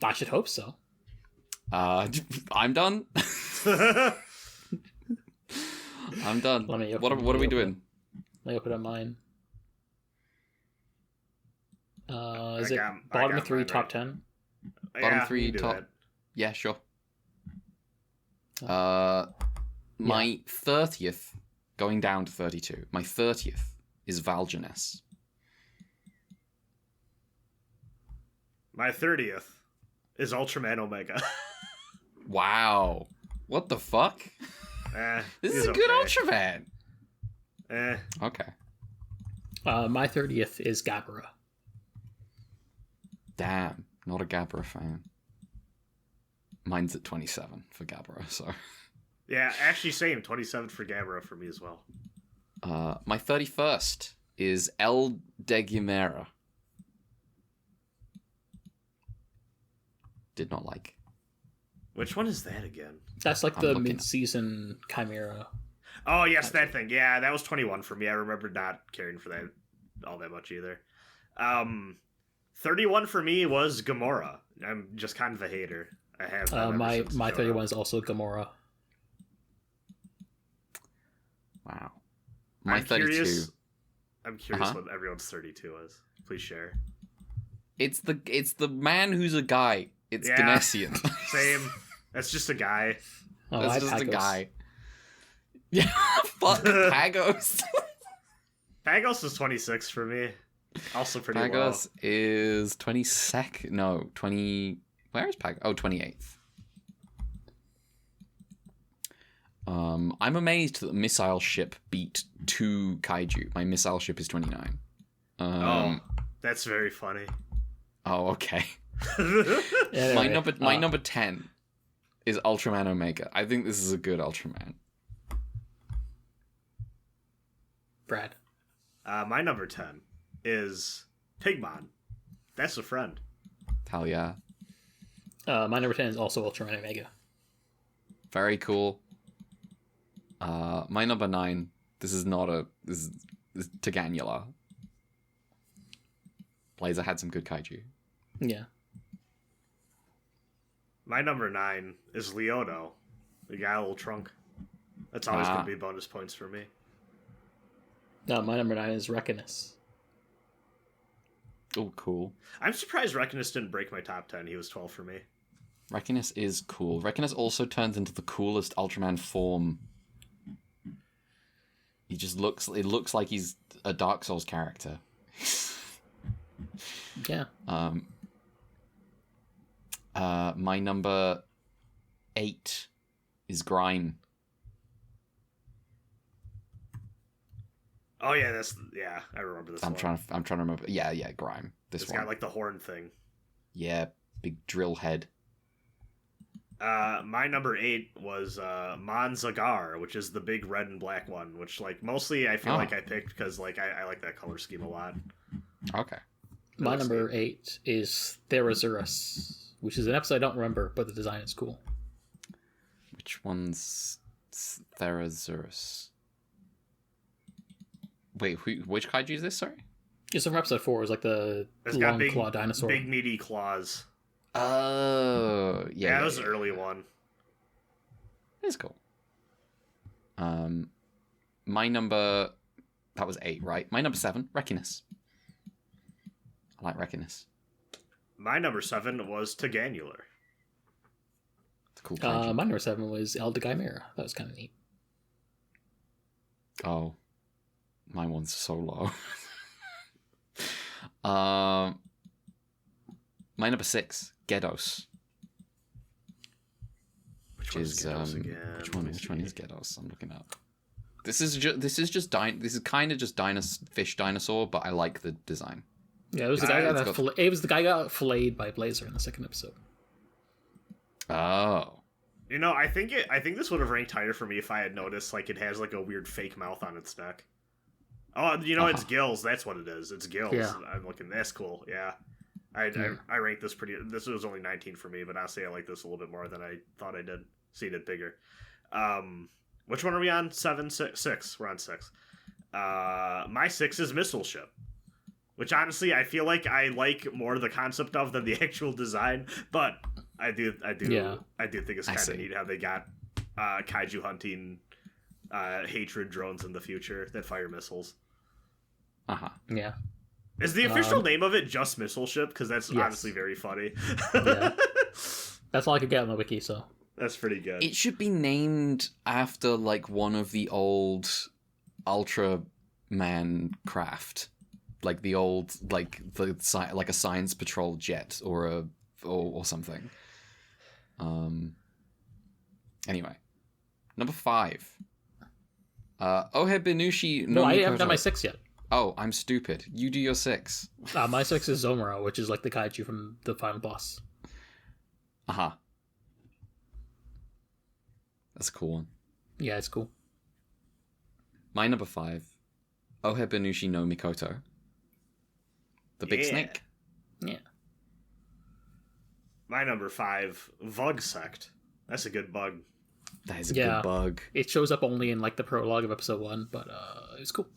I should hope so. I'm done. I'm done. Let me What are we open- doing? Let me open up mine. Is I it got bottom of 3, mine top right. 10? Bottom Yeah, 3, we can do top. that. Yeah, sure. My 30th, going down to 32. My 30th is Valjaness. My 30th is Ultraman Omega. Wow. What the fuck? This is he's a good okay. Ultraman. Eh. Okay. My 30th is Gabara. Damn. Not a Gabara fan. Mine's at 27 for Gabara, so. Yeah, actually same. 27 for Gabara for me as well. My 31st is El Degimera. Did not like. Which one is that again? That's like I'm the looking. mid-season Chimera. Oh, yes, that thing. Yeah, that was 21 for me. I remember not caring for that all that much either. 31 for me was Gamora. I'm just kind of a hater. I have been ever My since it showed 31 up. is also Gamora. Wow. My I'm 32. curious, I'm curious Uh-huh. what everyone's 32 is. Please share. It's the man who's a guy. It's Yeah. Ganessian. Same. That's just a guy. Oh, That's I just a Pagos. guy. Yeah, fuck Pagos. Pagos is 26 for me. Also pretty low. Pagos is 22nd. No, 20. Where is Pagos? Oh, 28th. I'm amazed that the missile ship beat 2 Kaiju. My missile ship is 29. Oh, that's very funny. Oh, okay. Anyway, My number 10 is Ultraman Omega. I think this is a good Ultraman. Brad. My number 10 is Pigmon. That's a friend. Hell yeah. My number 10 is also Ultraman Omega. Very cool. My number 9. This is Taganula. Blazer had some good kaiju. Yeah. My number 9 is Leono. The guy with a little trunk. That's always going to be bonus points for me. No, my number 9 is Reckonus. Oh, cool. I'm surprised Reckonus didn't break my top 10. He was 12 for me. Reckonus is cool. Reckonus also turns into the coolest Ultraman form. It looks like he's a Dark Souls character. Yeah. My number 8 is Grime. Oh yeah, I remember this I'm one. trying to remember. Yeah, Grime. This It's one. got like the horn thing. Yeah, big drill head. My number 8 was Monzagar, which is the big red and black one, which like mostly I feel like I picked because like I like that color scheme a lot. Okay. My number 8 is Therazurus, which is an episode I don't remember, but the design is cool. Which one's Therazurus? Wait, which kaiju is this? Sorry. It's from episode 4. It was like the It's got long big claw dinosaur. big meaty claws. Oh, yeah. That was an early one. It's cool. My number... That was 8, right? My number 7, Reckonus. I like Reckonus. My number 7 was Tagannular. It's a cool kaiju. My number 7 was El de Chimera. That was kind of neat. Oh. My one's so low. My number 6, Gedos. Which is again? which one is Gedos? I'm looking up. This is kind of just fish dinosaur, but I like the design. Yeah, it was the guy it was the guy got filleted by Blazer in the second episode. Oh. You know, I think this would have ranked higher for me if I had noticed like it has like a weird fake mouth on its neck. Oh, you know, it's gills. That's what it is. It's gills. Yeah. I'm looking. That's cool. Yeah. I ranked this pretty. This was only 19 for me, but honestly, I like this a little bit more than I thought I did. Seen it bigger. Which one are we on? 7, 6, 6. We're on 6. My 6 is Missile Ship, which honestly I feel like I like more the concept of than the actual design. But I do think it's kind of neat how they got kaiju hunting hatred drones in the future that fire missiles. Yeah. Is the official name of it just Missile Ship? Because that's honestly very funny. Yeah. That's all I could get on the wiki, so. That's pretty good. It should be named after, like, one of the old Ultraman craft. Like, the old, like a Science Patrol jet or something. Anyway. Number 5. Ohebinushi no I Mikoto. haven't done my 6 yet. Oh, I'm stupid. You do your 6. My 6 is Zomura, which is like the kaiju from the final boss. That's a cool one. Yeah, it's cool. My number 5, Ohebinushi no Mikoto. The big snake. Yeah. My number 5, Vugsect. That's a good bug. That is a good bug. It shows up only in like the prologue of episode 1, but it's cool.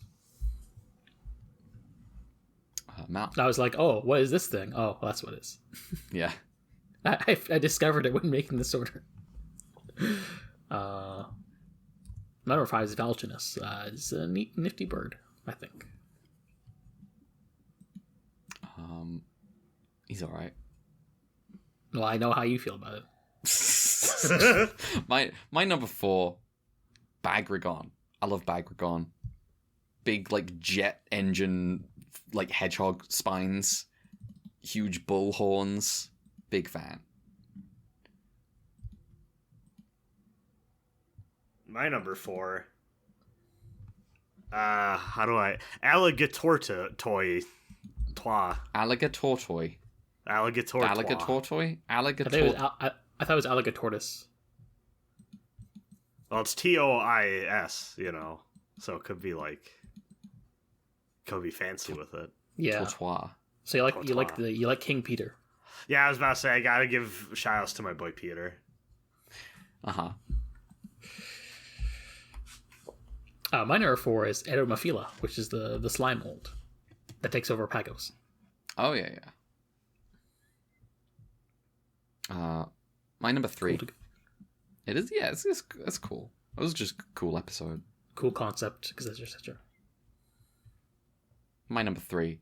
Matt. I was like, oh, what is this thing? Oh, well, that's what it is. Yeah. I discovered it when making this order. Number 5 is Valginus. It's a neat, nifty bird, I think. He's alright. Well, I know how you feel about it. my number 4, Bagragon. I love Bagragon. Big, like, jet engine, like, hedgehog spines. Huge bull horns. Big fan. My number 4. How do I... Alligatortoy. Alligatortoy. Alligatortoy? I thought it was Alligatortis. Well, it's TOIS, you know. So it could be like... Could be fancy with it. Yeah. Tortois. So you like King Peter. Yeah, I was about to say, I gotta give shout-outs to my boy Peter. My number 4 is Eromophila, which is the slime mold that takes over Pagos. Oh, yeah. My number 3. It is, yeah, it's cool. It was just a cool episode. Cool concept, because that's just such a... My number 3,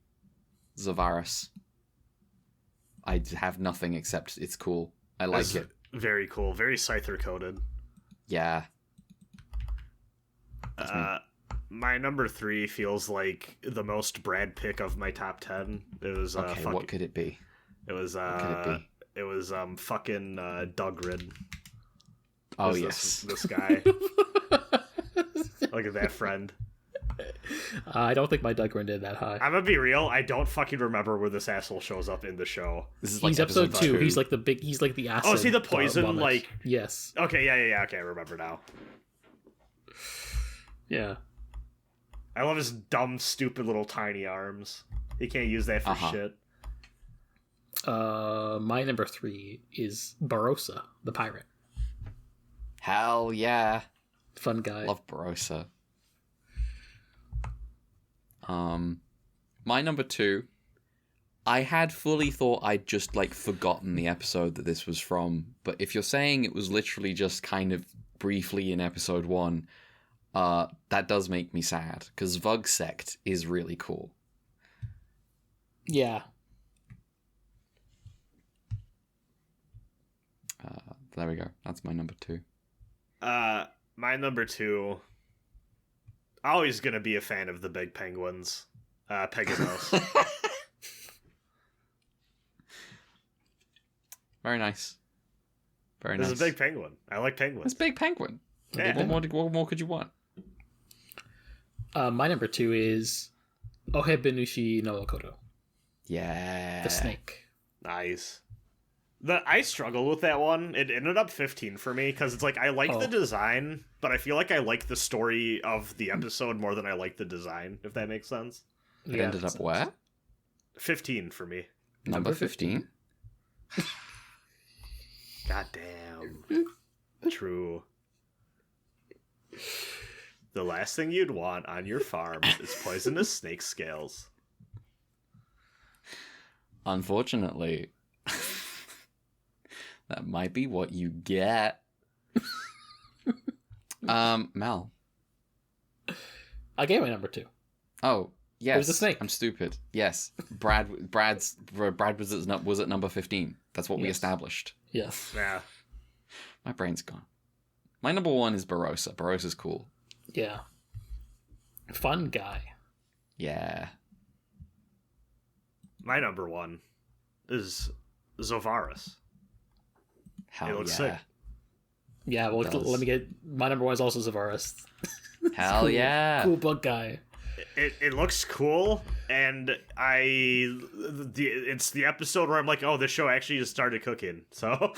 Zavaris. I have nothing except it's cool. I like it. Very cool. Very Scyther coded. Yeah. My number 3 feels like the most Brad pick of my top 10. It was what could it be? It was fucking Dugrid. Oh yes, this guy. Look at that friend. I don't think my Dugrin did that high. I'm gonna be real. I don't fucking remember where this asshole shows up in the show. This is like he's episode 2. He's like the acid. Oh, is he the poison? Like yes. Okay, yeah. Okay, I remember now. Yeah. I love his dumb, stupid little tiny arms. He can't use that for shit. My number 3 is Barossa, the pirate. Hell yeah. Fun guy. Love Barossa. My number 2, I had fully thought I'd just like forgotten the episode that this was from, but if you're saying it was literally just kind of briefly in episode 1, that does make me sad, because Vugsect is really cool. Yeah. There we go. That's my number 2. My number 2, Always gonna be a fan of the big penguins. Pegasus. Very nice. Very nice. This is a big penguin. I like penguins. It's a big penguin. Yeah. What more could you want? My number 2 is Ohebenushi no Makoto, Yeah. the snake. Nice. I struggled with that one. It ended up 15 for me because it's like I like the design, but I feel like I like the story of the episode more than I like the design, if that makes sense. It ended up where? 15 for me. Number 15? God damn. True. The last thing you'd want on your farm is poisonous snake scales. Unfortunately, that might be what you get. Mel. I gave my number 2. Oh, yes. Where's the snake? I'm stupid. Yes. Brad was at number 15. That's what we Yes. established. Yes. Yeah. My brain's gone. My number 1 is Barossa. Barossa's cool. Yeah. Fun guy. Yeah. My number 1 is Zovarus. Hell It looks yeah. sick. Yeah, well, Does. let me get... My number 1 is also Zavaris. Hell Cool. yeah. Cool bug guy. It looks cool, and it's the episode where I'm like, oh, this show actually just started cooking. So,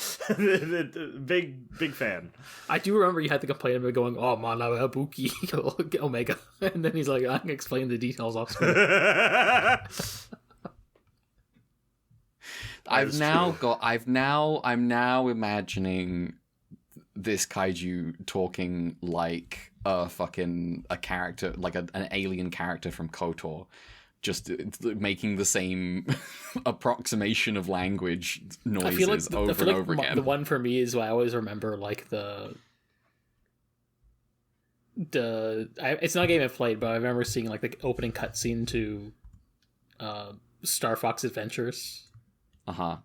big fan. I do remember you had to complain about going, oh, Mana Ibuki Omega. And then he's like, I can explain the details off screen. I'm now imagining this kaiju talking like a character, like an alien character from KOTOR, just making the same approximation of language noises I feel like over and over again. The one for me is I always remember like it's not a game I've played, but I remember seeing like the opening cutscene to Star Fox Adventures. Uh-huh.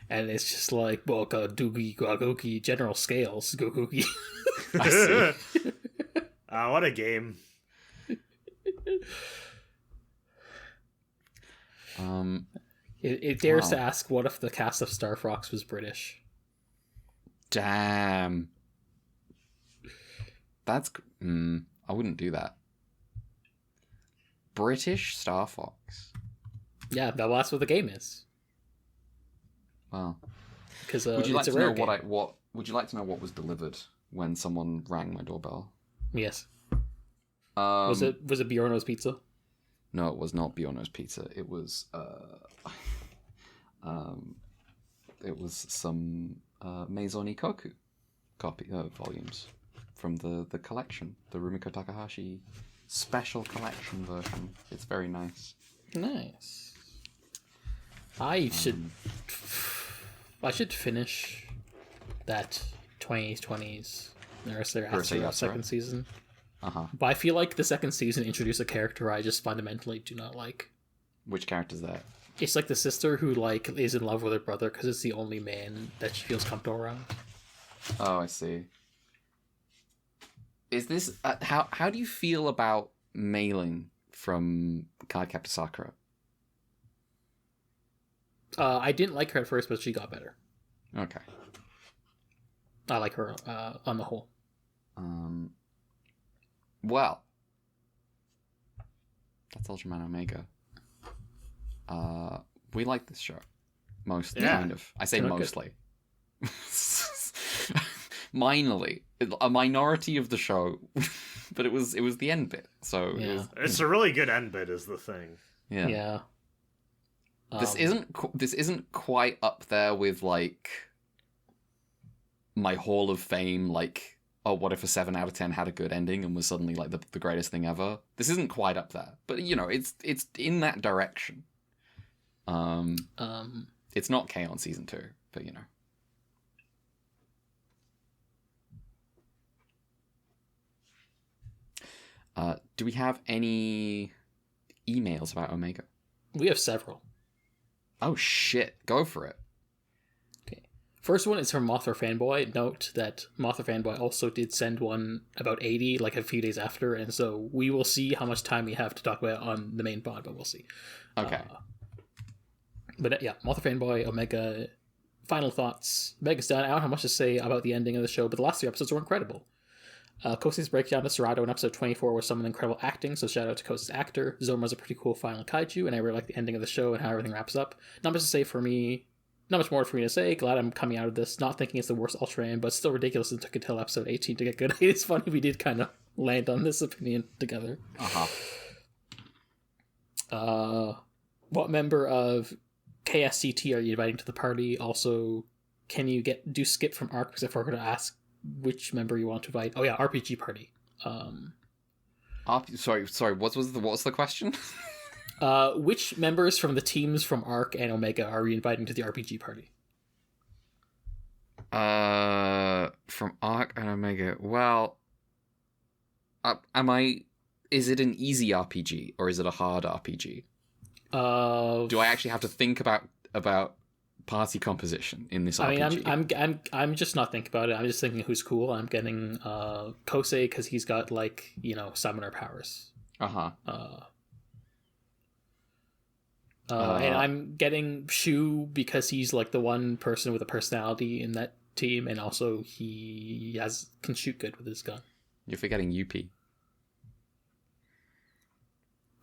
And it's just like, Boka, Doogie, Gwagoki, General Scales, Gokuki. I see. What a game. It dares Wow. to ask, what if the cast of Star Fox was British? Damn. That's... I wouldn't do that. British Star Fox. Yeah, that's what the game is. Wow. Because Would you like it's to a know rare game. Would you like to know what was delivered when someone rang my doorbell? Yes. Was Was it Bjorno's Pizza? No, it was not Bjorno's Pizza. It was some Maison Ikoku volumes from the collection, the Rumiko Takahashi special collection version. It's very nice. Nice. I should finish that 2020s Nurse Yasura. second season. Uh-huh. But I feel like the second season introduced a character I just fundamentally do not like. Which character's that? It's like the sister who like is in love with her brother because it's the only man that she feels comfortable around. Oh, I see. Is this how do you feel about mailing from Cardcaptor Sakura? I didn't like her at first, but she got better. Okay. I like her on the whole. Well, that's Ultraman Omega. We like this show. Mostly, Yeah. kind of. I say They're not mostly. Minorly. A minority of the show. But it was the end bit. So Yeah. it was, It's a really good end bit, is the thing. yeah. Yeah. This isn't quite up there with like my Hall of Fame, like, oh, what if a 7 out of 10 had a good ending and was suddenly like the greatest thing ever? This isn't quite up there, but you know, it's in that direction. It's not K on season 2, but you know. Do we have any emails about Omega? We have several. Oh shit, go for it. Okay. First one is from Mothra Fanboy. Note that Mothra Fanboy also did send one about 80, like a few days after, and so we will see how much time we have to talk about on the main pod, but we'll see. Okay. But yeah, Mothra Fanboy, Omega, final thoughts. Omega's done. I don't have much to say about the ending of the show, but the last 3 episodes were incredible. Kosei's breakdown to Serato in episode 24 was some incredible acting, so shout out to Kosei's actor. Zoma's a pretty cool final kaiju, and I really like the ending of the show and how everything wraps up. Not much to say for me. Not much more for me to say. Glad I'm coming out of this, not thinking it's the worst Ultraman, but still ridiculous it took until episode 18 to get good. It's funny we did kind of land on this opinion together. What member of KSCT are you inviting to the party? Also, can you do skip from ARC? Because I forgot to ask which member you want to invite. Oh yeah, RPG party. Sorry. What was the question? Which members from the teams from ARC and Omega are we inviting to the RPG party? From ARC and Omega. Well, is it an easy RPG or is it a hard RPG? Do I actually have to think about party composition in this RPG? I mean, I'm just not thinking about it. I'm just thinking who's cool. I'm getting Kosei because he's got summoner powers. And I'm getting Shu because he's like the one person with a personality in that team, and also he can shoot good with his gun. You're forgetting UP.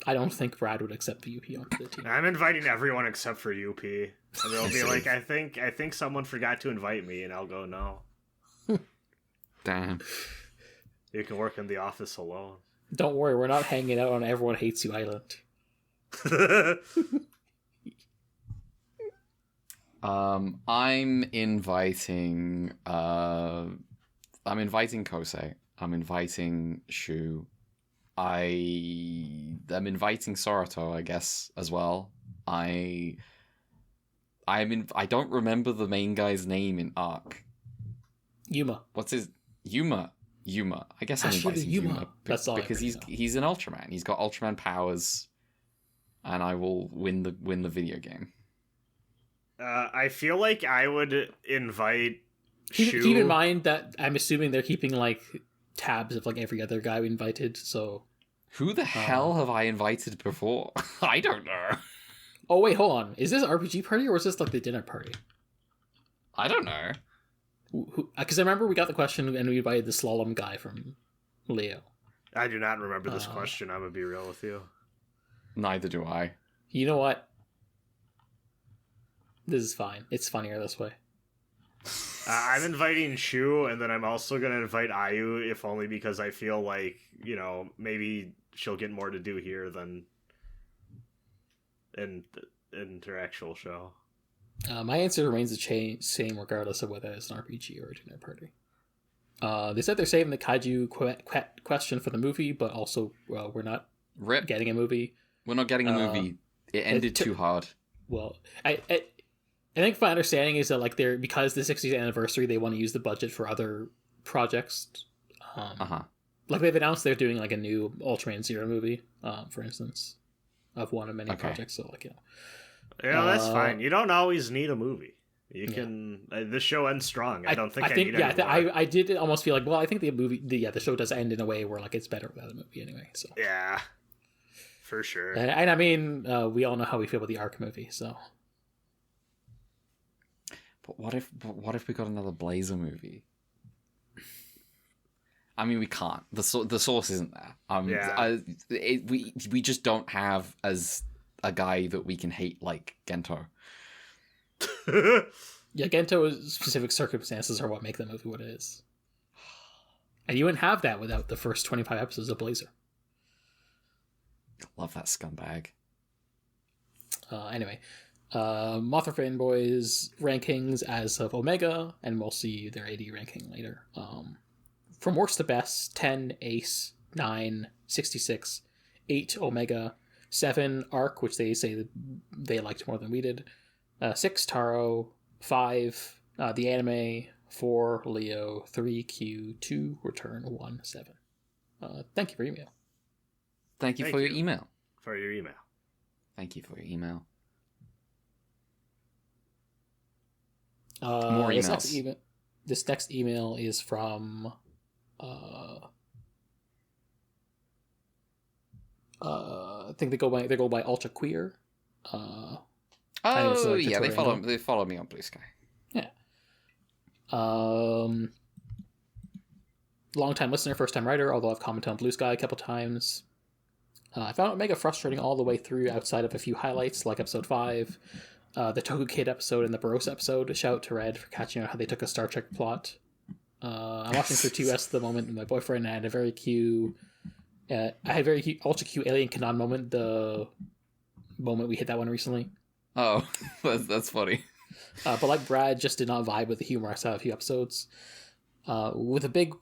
I don't think Brad would accept the UP onto the team. I'm inviting everyone except for UP. And they'll be like, I think someone forgot to invite me, and I'll go, no. Damn. You can work in the office alone. Don't worry, we're not hanging out on Everyone Hates You Island. I'm inviting Kosei. I'm inviting Shu. I'm inviting Sarato, I guess, as well. I don't remember the main guy's name in ARC. Yuma. What's his Yuma? I guess I'm inviting Yuma That's all because he's an Ultraman. He's got Ultraman powers, and I will win the video game. I feel like I would invite Shu. Keep in mind that I'm assuming they're keeping tabs of every other guy we invited. So who the hell have I invited before? I don't know. Oh wait, hold on. Is this RPG party or is this the dinner party? I don't know. Because I remember we got the question and we invited the slalom guy from Leo. I do not remember this question. I'm gonna be real with you. Neither do I. You know what? This is fine. It's funnier this way. I'm inviting Shu, and then I'm also going to invite Ayu, if only because I feel like, maybe she'll get more to do here than in her actual show. My answer remains the same regardless of whether it's an RPG or a dinner party. They said they're saving the Kaiju question for the movie, but also we're not getting a movie. We're not getting a movie. It ended too hard. Well, I think my understanding is that they're because the 60th anniversary, they want to use the budget for other projects. They've announced they're doing a new Ultraman Zero movie, for instance, of one of many projects. So that's fine. You don't always need a movie. You can. This show ends strong. I don't think I need it. I did almost feel I think the show does end in a way where it's better without a movie anyway. So yeah, for sure. And I mean, we all know how we feel about the ARC movie, so. But what if we got another Blazer movie? I mean, we can't. The source isn't there. We just don't have as a guy that we can hate like Gento. Yeah, Gento's specific circumstances are what make the movie what it is. And you wouldn't have that without the first 25 episodes of Blazer. Love that scumbag. Anyway. Mothra Fanboys rankings as of Omega, and we'll see their AD ranking later. From worst to best, 10 Ace, 9 66, 8 Omega, 7 Arc, which they say that they liked more than we did, 6 Taro, 5 the anime, 4 Leo, 3 Q, 2 Return, 1 7. Thank you for your email. Thank you for your email. Thank you for your email. More emails. This next email is from I think they go by Ultra Queer. Oh yeah, they follow me on Blue Sky. Yeah. Long time listener, first time writer. Although I've commented on Blue Sky a couple times. I found Omega frustrating all the way through, outside of a few highlights like episode 5, the Toku Kid episode, and the Barossa episode. Shout out to Red for catching out how they took a Star Trek plot. I'm watching through 2S at the moment with my boyfriend, and I had a very cute. I had a very cute, ultra cute alien Kanan moment. The moment we hit that one recently. Oh, that's funny. But like Brad, just did not vibe with the humor I saw a few episodes. With a big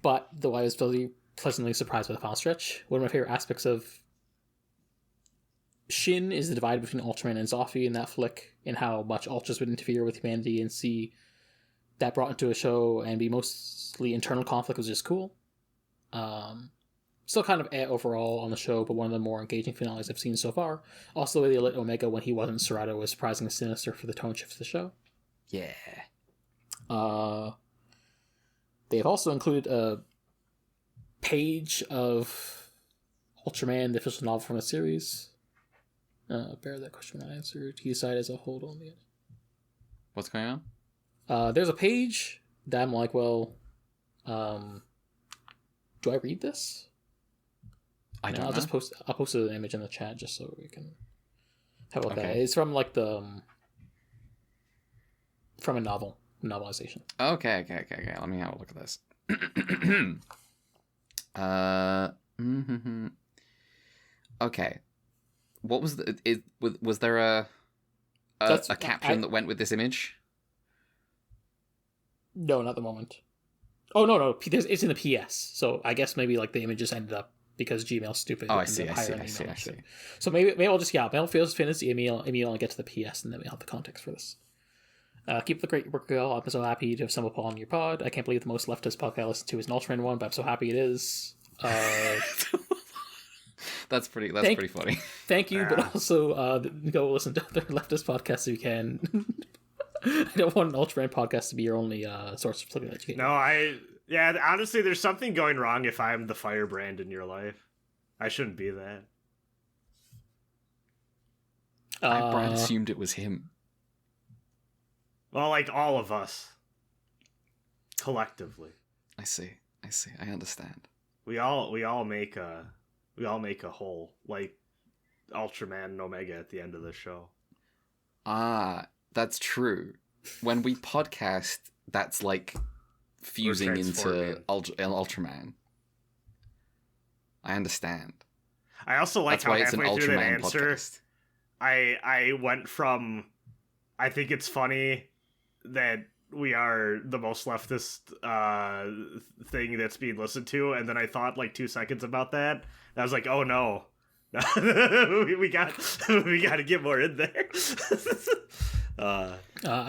but, though I was really pleasantly surprised by the final stretch. One of my favorite aspects of Shin is the divide between Ultraman and Zoffy in that flick, and how much Ultras would interfere with humanity, and see that brought into a show and be mostly internal conflict was just cool. Still kind of overall on the show, but one of the more engaging finales I've seen so far. Also, the way they lit Omega when he wasn't Serrato was surprisingly sinister for the tone shift of the show. Yeah. They've also included a page of Ultraman, the official novel from the series. Bear that question when I answered. He decided as a hold on the end. What's going on? There's a page that I'm like, well, do I read this? I don't know. I'll post an image in the chat just so we can have a look at it. Okay. It's from like from a novelization. Okay. Let me have a look at this. Okay. What was was there a caption that went with this image? No, not the moment. Oh no, it's in the PS. So I guess maybe like the image just ended up because Gmail's stupid. Oh, I see. So maybe I'll just maybe I'll finish the email and get to the PS, and then we'll have the context for this. Keep the great work, girl. I'm so happy to have stumbled upon your pod. I can't believe the most leftist podcast I listen to is an Ultraman one, but I'm so happy it is. That's pretty funny. Thank you, but also go listen to other leftist podcasts if you can. I don't want an Ultraman podcast to be your only source of flipping education. Honestly, there's something going wrong if I'm the firebrand in your life. I shouldn't be that. Brad assumed it was him. Well, like all of us. Collectively. I see. I understand. We all make a whole, like Ultraman and Omega at the end of the show. Ah, that's true. When we podcast, that's like fusing into Ultraman. I understand. I also like that's how why it's an halfway through that Ultraman answer, podcast. I went from, I think it's funny that we are the most leftist thing that's being listened to, and then I thought like 2 seconds about that, and I was like, oh no. we got to get more in there. I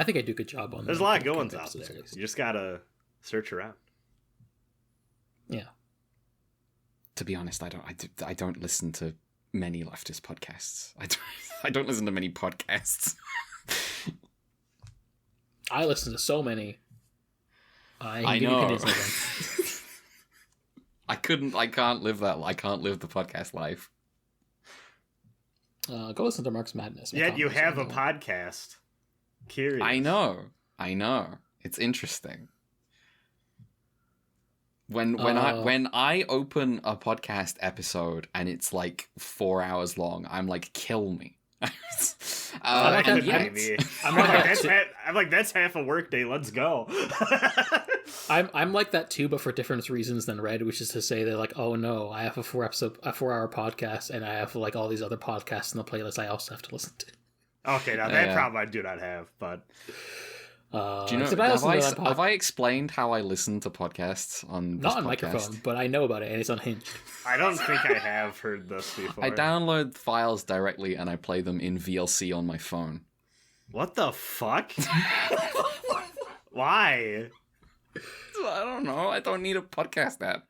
think I do a good job on. There's a lot of good ones out there. You just gotta search around. Yeah. To be honest, I don't listen to many leftist podcasts. I don't listen to many podcasts. I listen to so many. I know. I can't live that. I can't live the podcast life. Go listen to Mark's Madness. Yet you have a podcast. Curious. I know. It's interesting. When I open a podcast episode and it's like 4 hours long, I'm like, kill me. I'm like, that's half a workday. Let's go. I'm like that too, but for different reasons than Red, which is to say that like, oh no, I have a 4-hour podcast, and I have like all these other podcasts in the playlist I also have to listen to. Okay, now that problem I do not have, but do you know? Have I explained how I listen to podcasts on this not on podcast? microphone, but I know about it, and it's unhinged. I don't think I have heard this before. I download files directly and I play them in VLC on my phone. What the fuck? Why? I don't know. I don't need a podcast app.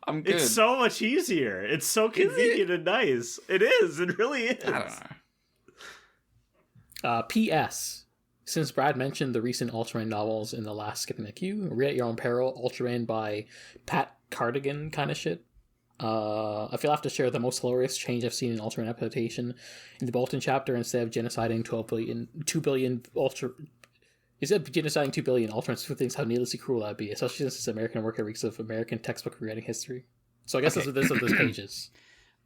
I'm good. It's so much easier. It's so convenient and nice. It is. It really is. I don't know. P.S. Since Brad mentioned the recent Ultraman novels in the last Skipping the Queue, read at your own peril, Ultraman by Pat Cardigan kind of shit. I feel I have to share the most hilarious change I've seen in Ultraman adaptation. In the Bolton chapter, instead of genociding 2 billion Ultramans for things, how needlessly cruel that'd be, especially since it's American work at weeks of American textbook rewriting history. So I guess that's what this page is.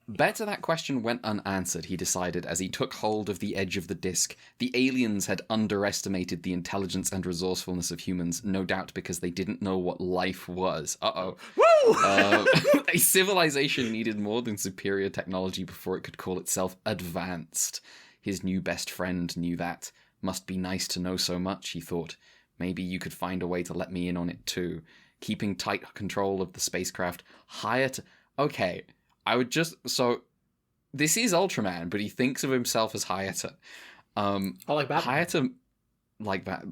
Better that question went unanswered, he decided as he took hold of the edge of the disc. The aliens had underestimated the intelligence and resourcefulness of humans, no doubt because they didn't know what life was. Uh-oh. Woo! A civilization needed more than superior technology before it could call itself advanced. His new best friend knew that. Must be nice to know so much, he thought. Maybe you could find a way to let me in on it too. Keeping tight control of the spacecraft. Okay. I would just... So, this is Ultraman, but he thinks of himself as Hayata. I like that. Hayata... Like that.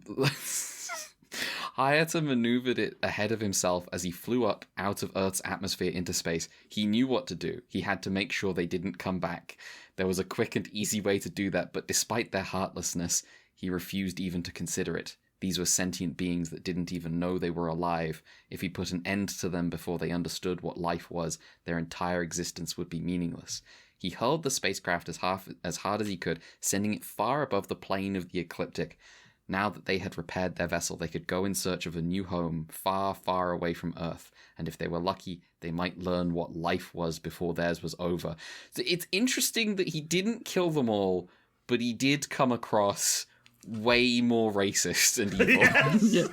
Hayata maneuvered it ahead of himself as he flew up out of Earth's atmosphere into space. He knew what to do. He had to make sure they didn't come back. There was a quick and easy way to do that, but despite their heartlessness, he refused even to consider it. These were sentient beings that didn't even know they were alive. If he put an end to them before they understood what life was, their entire existence would be meaningless. He hurled the spacecraft as hard as he could, sending it far above the plane of the ecliptic. Now that they had repaired their vessel, they could go in search of a new home, far, far away from Earth. And if they were lucky, they might learn what life was before theirs was over. So it's interesting that he didn't kill them all, but he did come across way more racist and evil. Yes.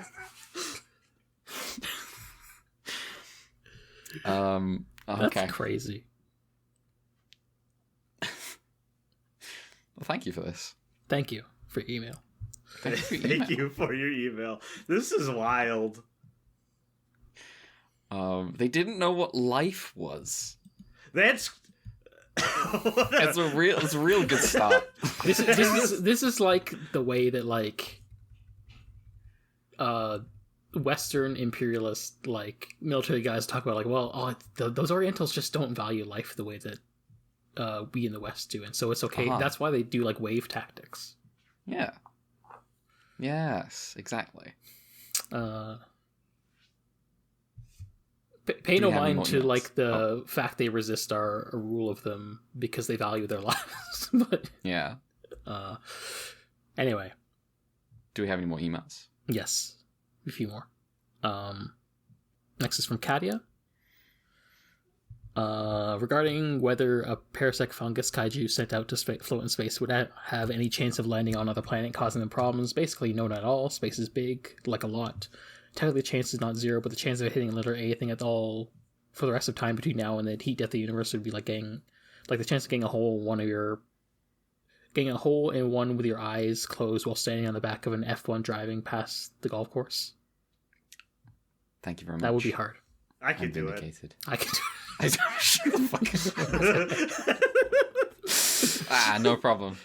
That's Okay. crazy. Well, thank you for this. Thank you for your email. Thank you for your Thank email. you for your email. This is wild. They didn't know what life was. That's It's a real good start. This is like the way that like Western imperialist like military guys talk about like, well, those Orientals just don't value life the way that we in the West do, and so it's okay. Uh-huh. That's why they do like wave tactics. Yeah. Yes, exactly. Pay Do no we have any mind more to emails? like the fact they resist a rule of them because they value their lives. But Yeah. anyway, Do we have any more emails? yes, a few more. Next is from Katia. Regarding whether a parasite fungus kaiju sent out to float in space would have any chance of landing on another planet causing them problems, basically no, not at all. Space is big, like a lot. Technically the chance is not zero, but the chance of it hitting literally anything at all for the rest of time between now and the heat death of the universe would be like the chance of getting a hole in one with your eyes closed while standing on the back of an F1 driving past the golf course. Thank you very much. That would be hard. I could I'm do it. vindicated. I can do Shut the fuck up. No problem.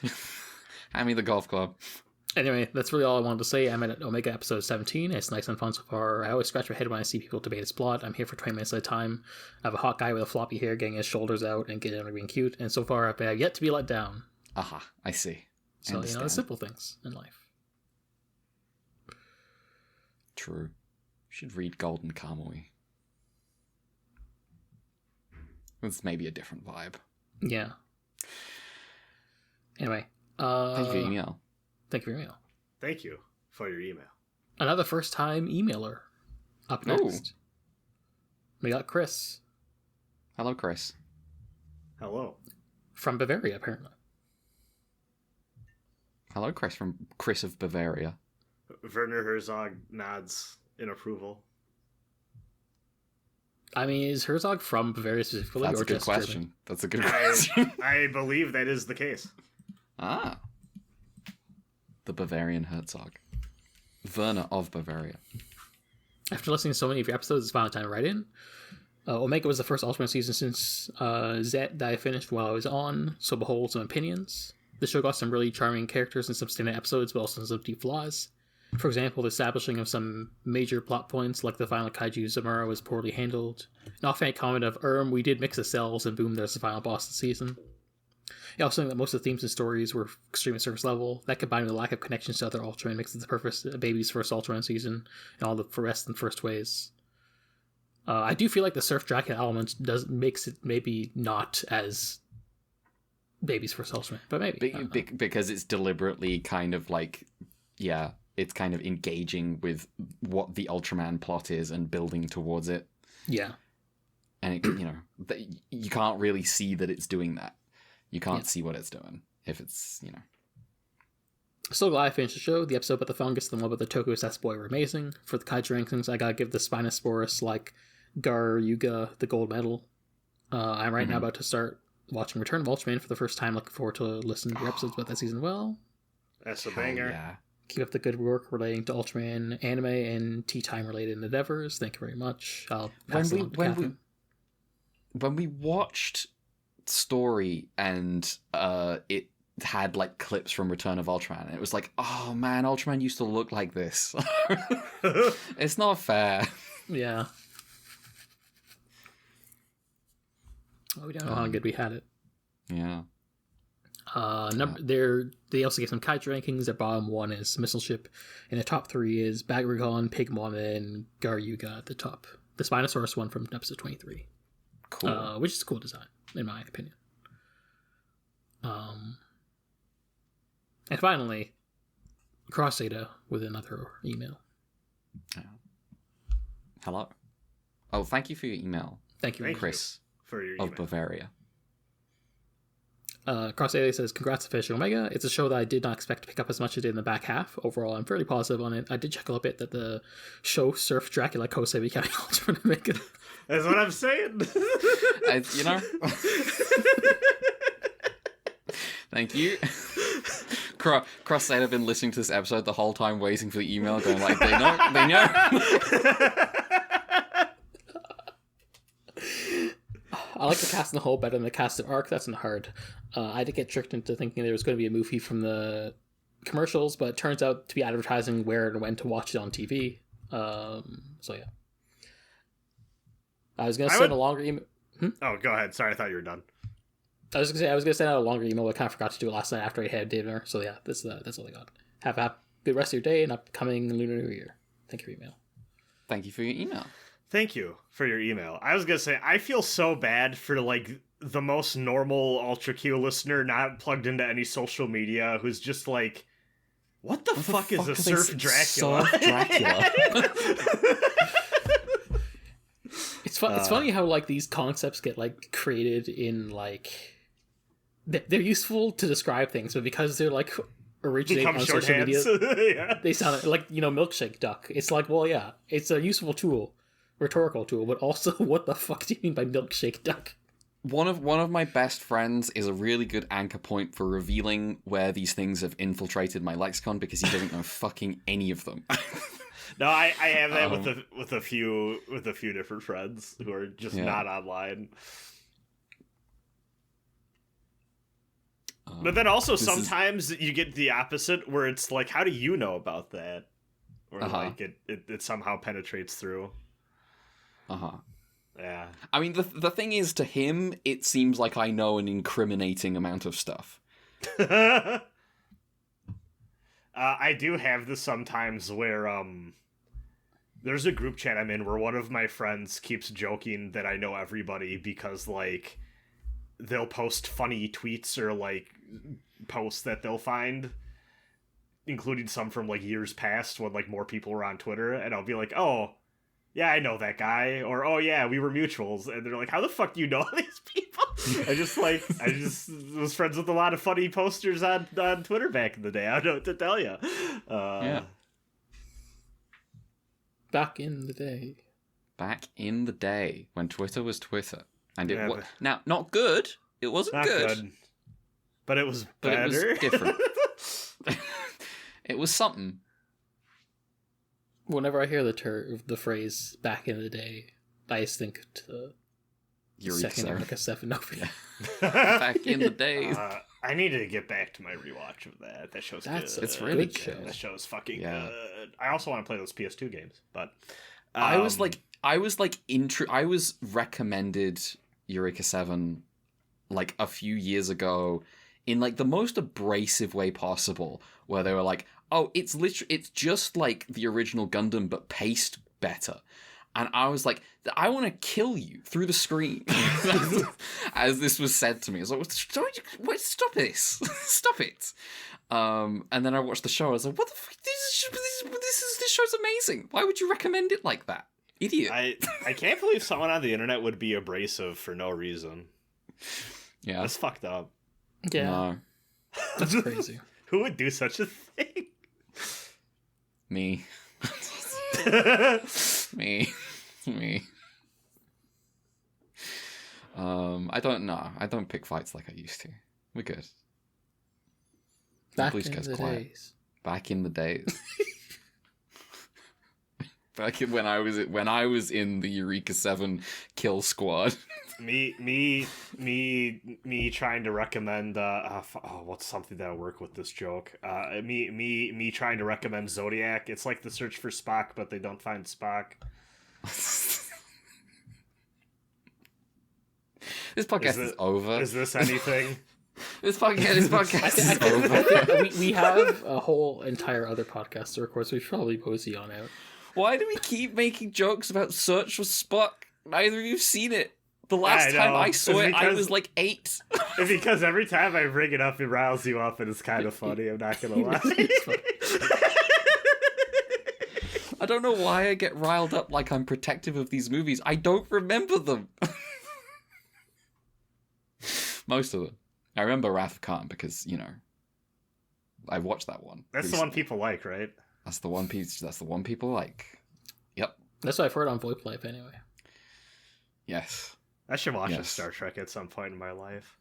Hand me the golf club. Anyway, that's really all I wanted to say. I'm at Omega episode 17. It's nice and fun so far. I always scratch my head when I see people debate its plot. I'm here for 20 minutes at a time. I have a hot guy with a floppy hair getting his shoulders out and getting being cute, and so far I've yet to be let down. Aha, I see. So, the simple things in life. True. You should read Golden Kamuy. It's maybe a different vibe. Yeah. Anyway. Thank you for your email. Thank you for your email. Thank you for your email. Another first-time emailer. Up next. We got Chris. Hello, Chris. Hello. From Bavaria, apparently. Hello, Chris from Chris of Bavaria. Werner Herzog nods in approval. I mean, is Herzog from Bavaria specifically? That's or a good just question. German? That's a good question. I believe that is the case. Ah. The Bavarian Herzog. Werner of Bavaria. After listening to so many of your episodes, it's finally time to write in. Omega was the first Ultraman season since Zet that I finished while I was on, so behold some opinions. The show got some really charming characters and some standout episodes, but also some deep flaws. For example, the establishing of some major plot points, like the final Kaiju Zamura, was poorly handled. An offhand comment of, we did mix the cells, and boom, there's the final boss of the season. He also think that most of the themes and stories were extremely surface level. That combined with the lack of connections to other Ultraman makes it the perfect baby's first Ultraman season and all the rest in first ways. I do feel like the Surf Dracula element makes it maybe not as baby's first Ultraman, but maybe. Because it's deliberately kind of like, yeah, it's kind of engaging with what the Ultraman plot is and building towards it. Yeah. And, you can't really see that it's doing that. You can't see what it's doing if it's, Still glad I finished the show. The episode about the fungus and the one about the Tokyo Sets boy were amazing. For the Kaiju rankings, I gotta give the Spinosaurus, Gar Yuga, the gold medal. I'm right now about to start watching Return of Ultraman for the first time. Looking forward to listening to your episodes about that season well. That's a banger. Yeah. Keep up the good work relating to Ultraman anime and tea time related endeavors. Thank you very much. I'll pass it on to Catherine. When we watched Story and it had clips from Return of Ultraman, it was like, oh man, Ultraman used to look like this. It's not fair. Yeah. Oh, we don't know how good we had it. Yeah. They also get some Kaiju rankings. Their bottom one is Missile Ship, and the top three is Bakugan, Pigmon, and Gar Yuga at the top. The Spinosaurus one from episode 23. Cool. Which is a cool design, in my opinion. And finally, Cross Data with another email. Yeah. Hello. Oh, thank you for your email. Thank you, Chris for your email. of Bavaria. Cross Data says, congrats to Finishing Omega. It's a show that I did not expect to pick up as much as it did in the back half. Overall, I'm fairly positive on it. I did check a little bit that the show Surf Dracula Kosei becoming Ultraman Omega. That's what I'm saying. Thank you. Cross Data have been listening to this episode the whole time, waiting for the email, going like, they know. I like the cast in the whole better than the cast of Arc. That's not hard. I did get tricked into thinking there was going to be a movie from the commercials, but it turns out to be advertising where and when to watch it on TV. So yeah. I was going to send a longer email. Oh, go ahead. Sorry, I thought you were done. I was going to send out a longer email, but I kind of forgot to do it last night after I had dinner. So yeah, that's all I got. Have a good rest of your day and upcoming Lunar New Year. Thank you for your email. Thank you for your email. Thank you for your email. I was going to say, I feel so bad for the most normal Ultra Q listener not plugged into any social media who's just like, what the fuck is a Surf Dracula? Surf Dracula. It's funny how these concepts get created in they're useful to describe things, but because they're originating on social media, yeah. they sound like milkshake duck. It's well, yeah, it's a useful tool, rhetorical tool, but also what the fuck do you mean by milkshake duck? One of my best friends is a really good anchor point for revealing where these things have infiltrated my lexicon, because he doesn't know fucking any of them. No, I have that with a few different friends who are just not online. But then also sometimes you get the opposite, where it's like, how do you know about that? Or it somehow penetrates through. Yeah. I mean, the thing is, to him, it seems like I know an incriminating amount of stuff. I do have this sometimes where there's a group chat I'm in where one of my friends keeps joking that I know everybody because they'll post funny tweets or posts that they'll find, including some from years past when more people were on Twitter, and I'll be like, oh yeah, I know that guy, or oh yeah, we were mutuals, and they're like, how the fuck do you know these people? I just was friends with a lot of funny posters on Twitter back in the day. I don't know what to tell you. Yeah. Back in the day when Twitter was Twitter, and it was now not good. It wasn't good, but it was better. It was different. It was something. Whenever I hear the phrase "back in the day," I just think to the second Eureka 7 over. Back in the days. I needed to get back to my rewatch of that. That show's good. It's really good. Show. That show's fucking good. I also want to play those PS2 games, but I was recommended Eureka 7 like a few years ago in like the most abrasive way possible, where they were like, oh, it's just like the original Gundam but paced better. And I was like, I want to kill you through the screen as this was said to me. I was like, stop this. Stop it. And then I watched the show. I was like, what the fuck? This show's amazing. Why would you recommend it like that? Idiot. I can't believe someone on the internet would be abrasive for no reason. Yeah. That's fucked up. Yeah. No. That's crazy. Who would do such a thing? Me. Me. I don't know. I don't pick fights like I used to. We're good. Back Blue in Sky's the quiet. days. Back in the days. Back when I was in the Eureka 7 kill squad. Me trying to recommend what's something that'll work with this joke. Me trying to recommend Zodiac. It's like the search for Spock, but they don't find Spock. This podcast is over. Is this anything? This podcast is over. We have a whole entire other podcast to record, so we should probably posey on out. Why do we keep making jokes about Search for Spock? Neither of you've seen it. The last time I saw it, I was like 8. It's because every time I bring it up, it riles you up, and it's kind of funny. I'm not gonna lie. I don't know why I get riled up like I'm protective of these movies. I don't remember them. Most of them. I remember Wrath of Khan because, you know, I watched that one. That's recently. the one people like, right? That's the one piece. That's the one people like. Yep. That's what I've heard on VoIP Life anyway. Yes. I should watch a Star Trek at some point in my life.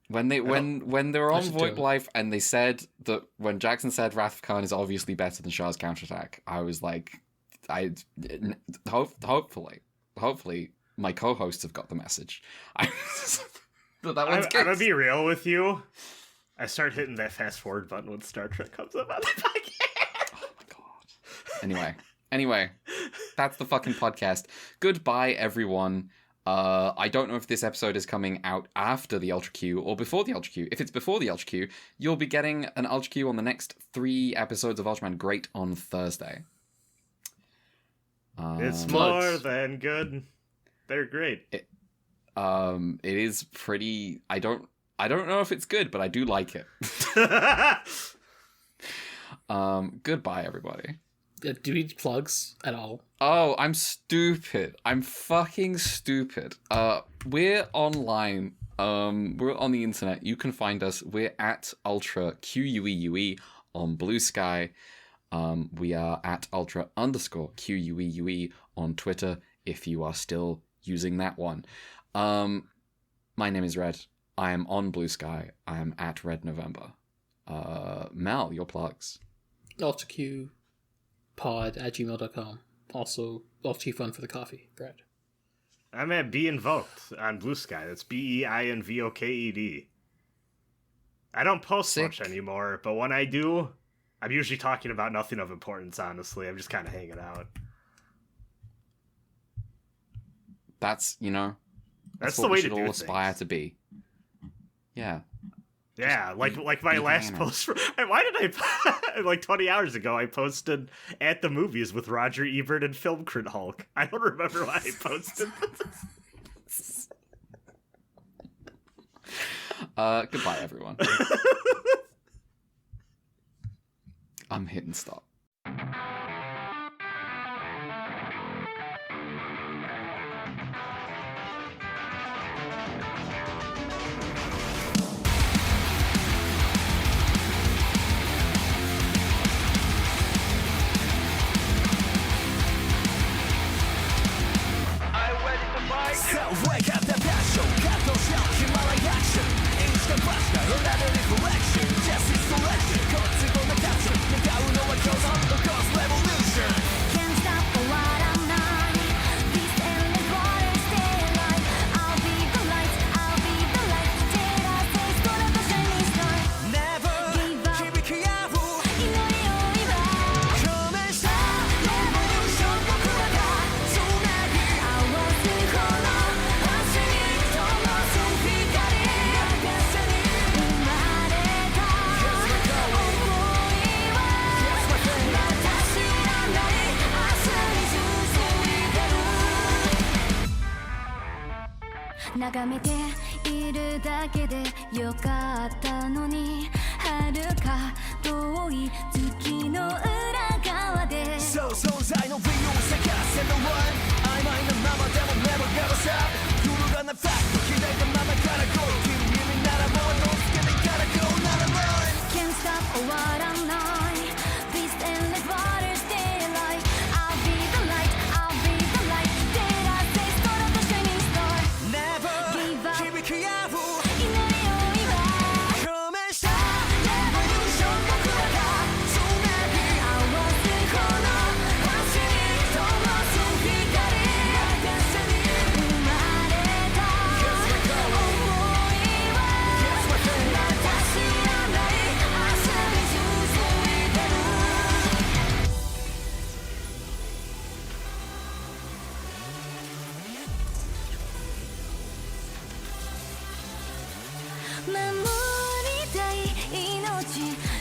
When they were on VoIP do. Life and they said that when Jackson said Wrath of Khan is obviously better than Shah's Counterattack, I was like, hopefully my co-hosts have got the message. That one's good. I'm gonna be real with you. I start hitting that fast forward button when Star Trek comes up on the podcast. Oh my god. Anyway, that's the fucking podcast. Goodbye, everyone. I don't know if this episode is coming out after the Ultra Q or before the Ultra Q. If it's before the Ultra Q, you'll be getting an Ultra Q on the next 3 episodes of Ultraman Great on Thursday. It's more than good. They're great. It is pretty. I don't know if it's good, but I do like it. Goodbye, everybody. Do we need plugs at all? Oh, I'm stupid. I'm fucking stupid. We're online. We're on the internet. You can find us. We're at Ultra QUEUE on Blue Sky. We are at Ultra_QUEUE on Twitter if you are still using that one. My name is Red. I am on Blue Sky. I am at Red November. Mal, your plugs. ultraqpod@gmail.com. Also, Ultra Fun for the coffee. Brad. I'm at Be Invoked on Blue Sky. That's BEINVOKED. I don't post much anymore, but when I do, I'm usually talking about nothing of importance, honestly. I'm just kind of hanging out. That's, you know... That's what the way we to should do all aspire things. to be. Yeah. Yeah, like my last post. Why did I like 20 hours ago? I posted at the movies with Roger Ebert and Film Crit Hulk. I don't remember why I posted this. Goodbye, everyone. I'm hitting stop. So wake up the passion, cut those shell, Himalaya action. Instant pasta, another reflection, justice selection. こっちこのキャプション、願うのは今日の眺めているだけでよかったのに遥か遠い月の裏側でそう存在の理由を探せの One 曖昧なままでも Never gonna stop 揺るがないファクト綺麗なままから Go 君ならもうどうつけてから Go なら Run Can't stop 終わらない This endless water stay alive I'll be the light I'll be the light Did I say star of the shining star Never Give up 響き合う祈りを今表明した Revolution 僕らがつなぎ合わすこの星に灯す光渚に生まれた想いは Yes my friend また知らない明日に続いてる守りたい命